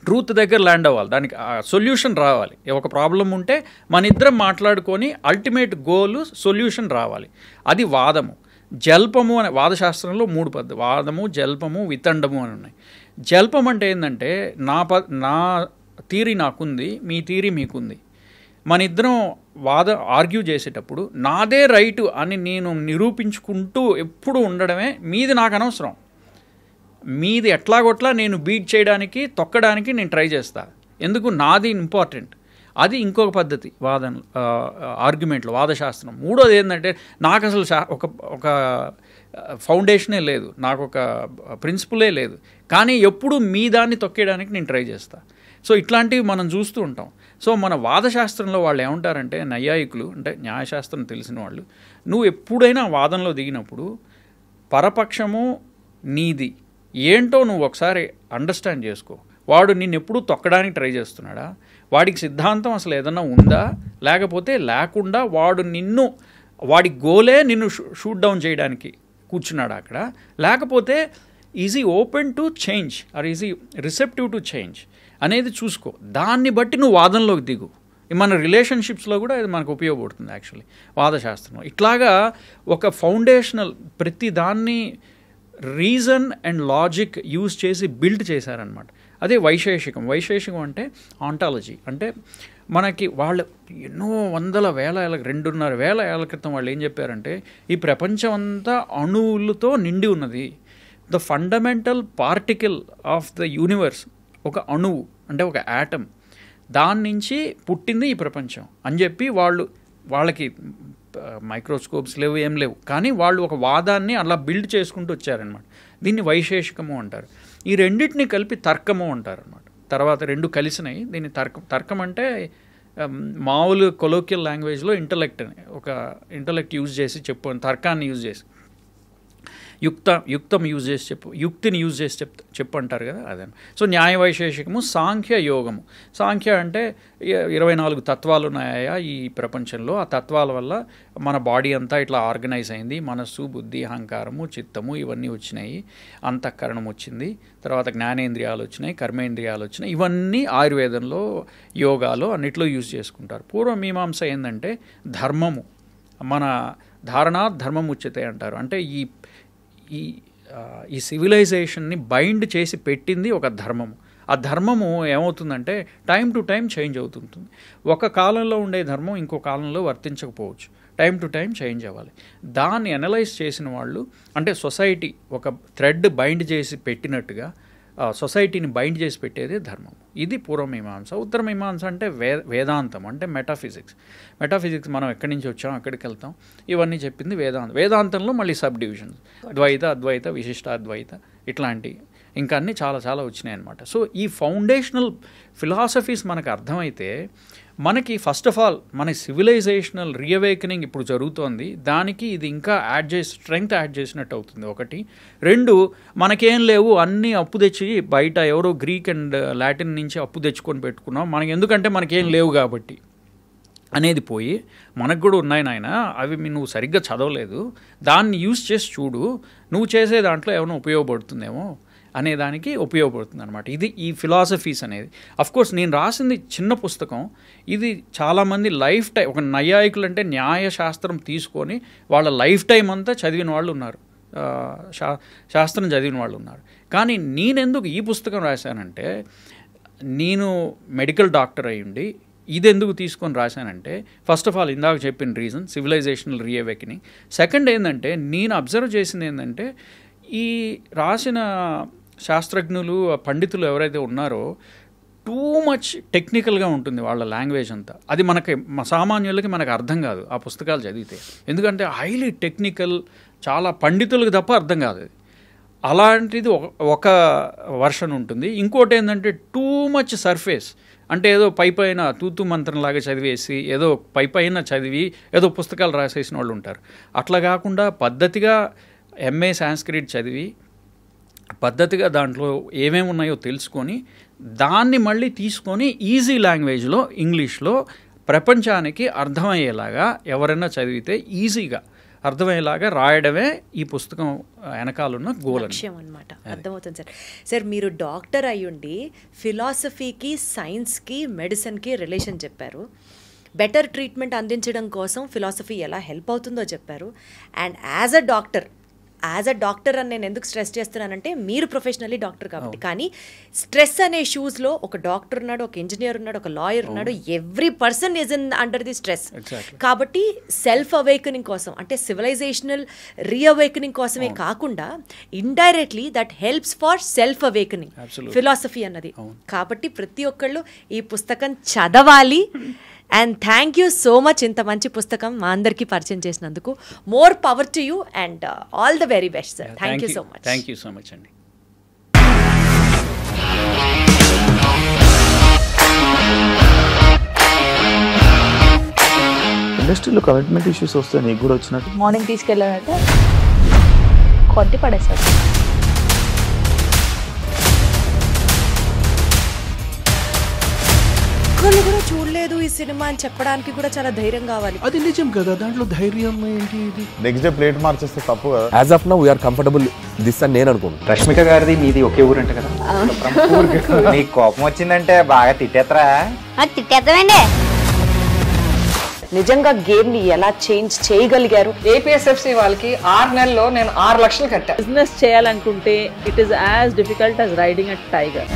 ట్రూత్ దగ్గర ల్యాండ్ అవ్వాలి, దానికి సొల్యూషన్ రావాలి. ఒక ప్రాబ్లం ఉంటే మన ఇద్దరం మాట్లాడుకొని అల్టిమేట్ గోల్ సొల్యూషన్ రావాలి, అది వాదము. జల్పము అనే వాదశాస్త్రంలో 3 పద్ధతులు, వాదము, జల్పము, వితండము అని ఉన్నాయి. జల్పం అంటే ఏంటంటే నా థీరీ నాకుంది, మీ థీరీ మీకుంది, మన ఇద్దరం ఆర్గ్యూ చేసేటప్పుడు నాదే రైటు అని నేను నిరూపించుకుంటూ ఎప్పుడు ఉండడమే. మీది నాకు అనవసరం, మీది ఎట్లాగొట్లా నేను బీట్ చేయడానికి, తొక్కడానికి నేను ట్రై చేస్తా. ఎందుకు? నాది ఇంపార్టెంట్. అది ఇంకొక పద్ధతి ఆర్గ్యుమెంట్లో, వాదశాస్త్రం. 3వది ఏంటంటే నాకు అసలు ఒక ఫౌండేషనే లేదు, నాకు ఒక ప్రిన్సిపులే లేదు, కానీ ఎప్పుడు మీ దాన్ని తొక్కేయడానికి నేను ట్రై చేస్తా. సో ఇట్లాంటివి మనం చూస్తూ ఉంటాం. సో మన వాదశాస్త్రంలో వాళ్ళు ఏమంటారంటే, నైయాయికులు అంటే న్యాయశాస్త్రం తెలిసిన వాళ్ళు, నువ్వు ఎప్పుడైనా వాదనలో దిగినప్పుడు పరపక్షము నీది ఏంటో నువ్వు ఒకసారి అండర్స్టాండ్ చేసుకో. వాడు నిన్ను ఎప్పుడూ తొక్కడానికి ట్రై చేస్తున్నాడా, వాడికి సిద్ధాంతం అసలు ఏదన్నా ఉందా, లేకుండా వాడి గోలే నిన్ను షూట్ డౌన్ చేయడానికి కూర్చున్నాడు అక్కడ, లేకపోతే easy open to change or easy receptive to change అనేది చూసుకో. దాన్ని బట్టి నువ్వు వాదనలోకి దిగు. మన రిలేషన్షిప్స్లో కూడా ఇది మనకు ఉపయోగపడుతుంది యాక్చువల్లీ వాదశాస్త్రం. ఇట్లాగా ఒక ఫౌండేషనల్ ప్రతి దాన్ని రీజన్ అండ్ లాజిక్ యూజ్ చేసి బిల్డ్ చేశారనమాట. అదే వైశేషికం అంటే ఆంటాలజీ. అంటే మనకి వాళ్ళు ఎన్నో వందల వేల ఏళ్ళ 2,500,000 ఏళ్ళ క్రితం వాళ్ళు ఏం చెప్పారంటే, ఈ ప్రపంచం అంతా అణువులతో నిండి ఉన్నది. The fundamental particle of the universe ఒక అణువు, అంటే ఒక యాటమ్, దాని నుంచి పుట్టింది ఈ ప్రపంచం అని చెప్పి వాళ్ళకి మైక్రోస్కోప్స్ లేవు, ఏం లేవు, కానీ వాళ్ళు ఒక వాదాన్ని అలా బిల్డ్ చేసుకుంటూ వచ్చారనమాట. దీన్ని వైశేషికము అంటారు. ఈ రెండింటిని కలిపి తర్కము అంటారు అనమాట. తర్వాత 2 కలిసినాయి, దీన్ని తర్కం అంటే మామూలు కొలోకియల్ లాంగ్వేజ్లో ఇంటలెక్ట్ అని ఒక ఇంటలెక్ట్ యూజ్ చేసి తర్కాన్ని యూజ్ చేసి యుక్తం యూజ్ చేసి యుక్తిని యూజ్ చేసి చెప్పు అంటారు కదా, అదే. సో న్యాయ వైశేషికము, సాంఖ్య యోగము. సాంఖ్య అంటే 24 తత్వాలు ఉన్నాయా ఈ ప్రపంచంలో, ఆ తత్వాల వల్ల మన బాడీ అంతా ఇట్లా ఆర్గనైజ్ అయింది. మనస్సు, బుద్ధి, అహంకారము, చిత్తము ఇవన్నీ వచ్చినాయి. అంతఃకరణం వచ్చింది, తర్వాత జ్ఞానేంద్రియాలు వచ్చినాయి, కర్మేంద్రియాలు వచ్చినాయి. ఇవన్నీ ఆయుర్వేదంలో, యోగాలో అన్నిట్లో యూజ్ చేసుకుంటారు. పూర్వమీమాంస ఏంటంటే ధర్మము, మన ధారణాత్ ధర్మం ఉచ్యతే అంటారు. అంటే ఈ సివిలైజేషన్ని బైండ్ చేసి పెట్టింది ఒక ధర్మము. ఆ ధర్మము ఏమవుతుందంటే టైం టు టైం చేంజ్ అవుతుంటుంది. ఒక కాలంలో ఉండే ధర్మం ఇంకో కాలంలో వర్తించకపోవచ్చు. టైం టు టైం చేంజ్ అవ్వాలి. దాన్ని అనలైజ్ చేసిన వాళ్ళు, అంటే సొసైటీ ఒక థ్రెడ్ బైండ్ చేసి పెట్టినట్టుగా సొసైటీని బైండ్ చేసి పెట్టేది ధర్మం. ఇది పూర్వమీమాంస. ఉత్తరమీమాంస అంటే వేదాంతం, అంటే మెటాఫిజిక్స్ మనం ఎక్కడి నుంచి వచ్చాం, అక్కడికి వెళ్తాం. ఇవన్నీ చెప్పింది వేదాంతంలో మళ్ళీ సబ్ డివిజన్స్, ద్వైత, అద్వైత, విశిష్ట అద్వైత, ఇట్లాంటి ఇంకా అన్నీ చాలా చాలా వచ్చినాయి అన్నమాట. సో ఈ ఫౌండేషనల్ ఫిలాసఫీస్ మనకు అర్థమైతే మనకి ఫస్ట్ ఆఫ్ ఆల్ మన సివిలైజేషనల్ రీఅవేకనింగ్ ఇప్పుడు జరుగుతోంది. దానికి ఇది ఇంకా స్ట్రెంగ్త్ యాడ్ చేసినట్టు అవుతుంది. 1. 2, మనకేం లేవు, అన్నీ అప్పు తెచ్చి బయట ఎవరో గ్రీక్ అండ్ లాటిన్ నుంచి అప్పు తెచ్చుకొని పెట్టుకున్నాం, మనకి ఎందుకంటే మనకేం లేవు కాబట్టి అనేది పోయి, మనకు కూడా ఉన్నాయి నాయన, అవి నువ్వు సరిగ్గా చదవలేదు, దాన్ని యూజ్ చేసి చూడు, నువ్వు చేసే దాంట్లో ఏమైనా ఉపయోగపడుతుందేమో అనేదానికి ఉపయోగపడుతుంది అనమాట. ఇది ఈ ఫిలాసఫీస్ అనేది. అఫ్కోర్స్ నేను రాసింది చిన్న పుస్తకం. ఇది చాలామంది లైఫ్ టైం, ఒక నైయాయికులు అంటే న్యాయశాస్త్రం తీసుకొని వాళ్ళ లైఫ్ టైం అంతా చదివిన వాళ్ళు ఉన్నారు, శాస్త్రం చదివిన వాళ్ళు ఉన్నారు. కానీ నేనెందుకు ఈ పుస్తకం రాశానంటే, నేను మెడికల్ డాక్టర్ అయ్యుండి ఇది ఎందుకు తీసుకొని రాశానంటే, ఫస్ట్ ఆఫ్ ఆల్ ఇందాక చెప్పిన రీజన్ సివిలైజేషనల్ రీఅవేకనింగ్. సెకండ్ ఏంటంటే, నేను అబ్జర్వ్ చేసింది ఏంటంటే, ఈ రాసిన శాస్త్రజ్ఞులు, పండితులు ఎవరైతే ఉన్నారో టూ మచ్ టెక్నికల్గా ఉంటుంది వాళ్ళ లాంగ్వేజ్ అంతా. అది సామాన్యులకి మనకు అర్థం కాదు ఆ పుస్తకాలు చదివితే. ఎందుకంటే హైలీ టెక్నికల్, చాలా పండితులకు తప్ప అర్థం కాదు అది. అలాంటిది ఒక వర్షన్ ఉంటుంది. ఇంకోటి ఏంటంటే టూ మచ్ సర్ఫేస్, అంటే ఏదో పైన తూతు మంత్రంలాగా చదివేసి ఏదో పైన చదివి ఏదో పుస్తకాలు రాసేసిన వాళ్ళు ఉంటారు. అట్లా కాకుండా పద్ధతిగా ఎంఏ సాంస్క్రిట్ చదివి పద్ధతిగా దాంట్లో ఏమేమి ఉన్నాయో తెలుసుకొని దాన్ని మళ్ళీ తీసుకొని ఈజీ లాంగ్వేజ్లో, ఇంగ్లీష్లో ప్రపంచానికి అర్థమయ్యేలాగా ఎవరైనా చదివితే ఈజీగా అర్థమయ్యేలాగా రాయడమే ఈ పుస్తకం వెనకాలన్న గోల్ అనమాట. అర్థమవుతుంది సార్. సార్, మీరు డాక్టర్ అయ్యుండి ఫిలాసఫీకి, సైన్స్కి, మెడిసిన్కి రిలేషన్ చెప్పారు. బెటర్ ట్రీట్మెంట్ అందించడం కోసం ఫిలాసఫీ ఎలా హెల్ప్ అవుతుందో చెప్పారు. అండ్ యాజ్ అ డాక్టర్ అని నేను ఎందుకు స్ట్రెస్ చేస్తున్నానంటే, మీరు ప్రొఫెషనల్లీ డాక్టర్ కాబట్టి. కానీ స్ట్రెస్ అనే షూస్లో ఒక డాక్టర్ ఉన్నాడు, ఒక ఇంజనీర్ ఉన్నాడు, ఒక లాయర్ ఉన్నాడు. Every person is in under the stress. కాబట్టి సెల్ఫ్ అవేకనింగ్ కోసం, అంటే సివిలైజేషనల్ రీఅవేకనింగ్ కోసమే కాకుండా indirectly that helps for self awakening philosophy అన్నది. కాబట్టి ప్రతి ఒక్కళ్ళు ఈ పుస్తకం చదవాలి. And thank you so much, ఇంత మంచి పుస్తకం మా అందరికీ పరిచయం చేసినందుకు. More power to you and all the very best sir. Thank you so much. Thank you so much అండి. ఇండస్ట్రీలో కమిట్మెంట్ ఇష్యూస్ వస్తే నీకు కూడా వచ్చినట్టు? మార్నింగ్ తీసుకెళ్ళానంటే కొట్టి పడేసారు. ఒక్కళ్ళు కూడా చూడలేదు ఈ సినిమా అని చెప్పడానికి కూడా చాలా ధైర్యం కావాలి. అది నిజం కదా, దాంట్లో ధైర్యం ఏంటి? ఇది నెక్స్ట్ డే ప్లేట్ మార్చేస్తే తప్పు కదా. As of now we're comfortable this అని నేను అనుకుంటున్నాను. రష్మిక గారిది మీది ఒకే ఊరు అంట కదా? నీకు కోపం వచ్చిందంటే బాగా తిట్టేత్తరా? తిట్టేద్దామండి. నిజంగా గేమ్ ని ఎలా చేంజ్ చేయగలిగారు? ఏపీఎస్ఎఫ్సి వాళ్ళకి 6 నెలల్లో నేను 6 లక్షలు కట్టా. బిజినెస్ చేయాలనుకుంటే it is as difficult as riding a tiger.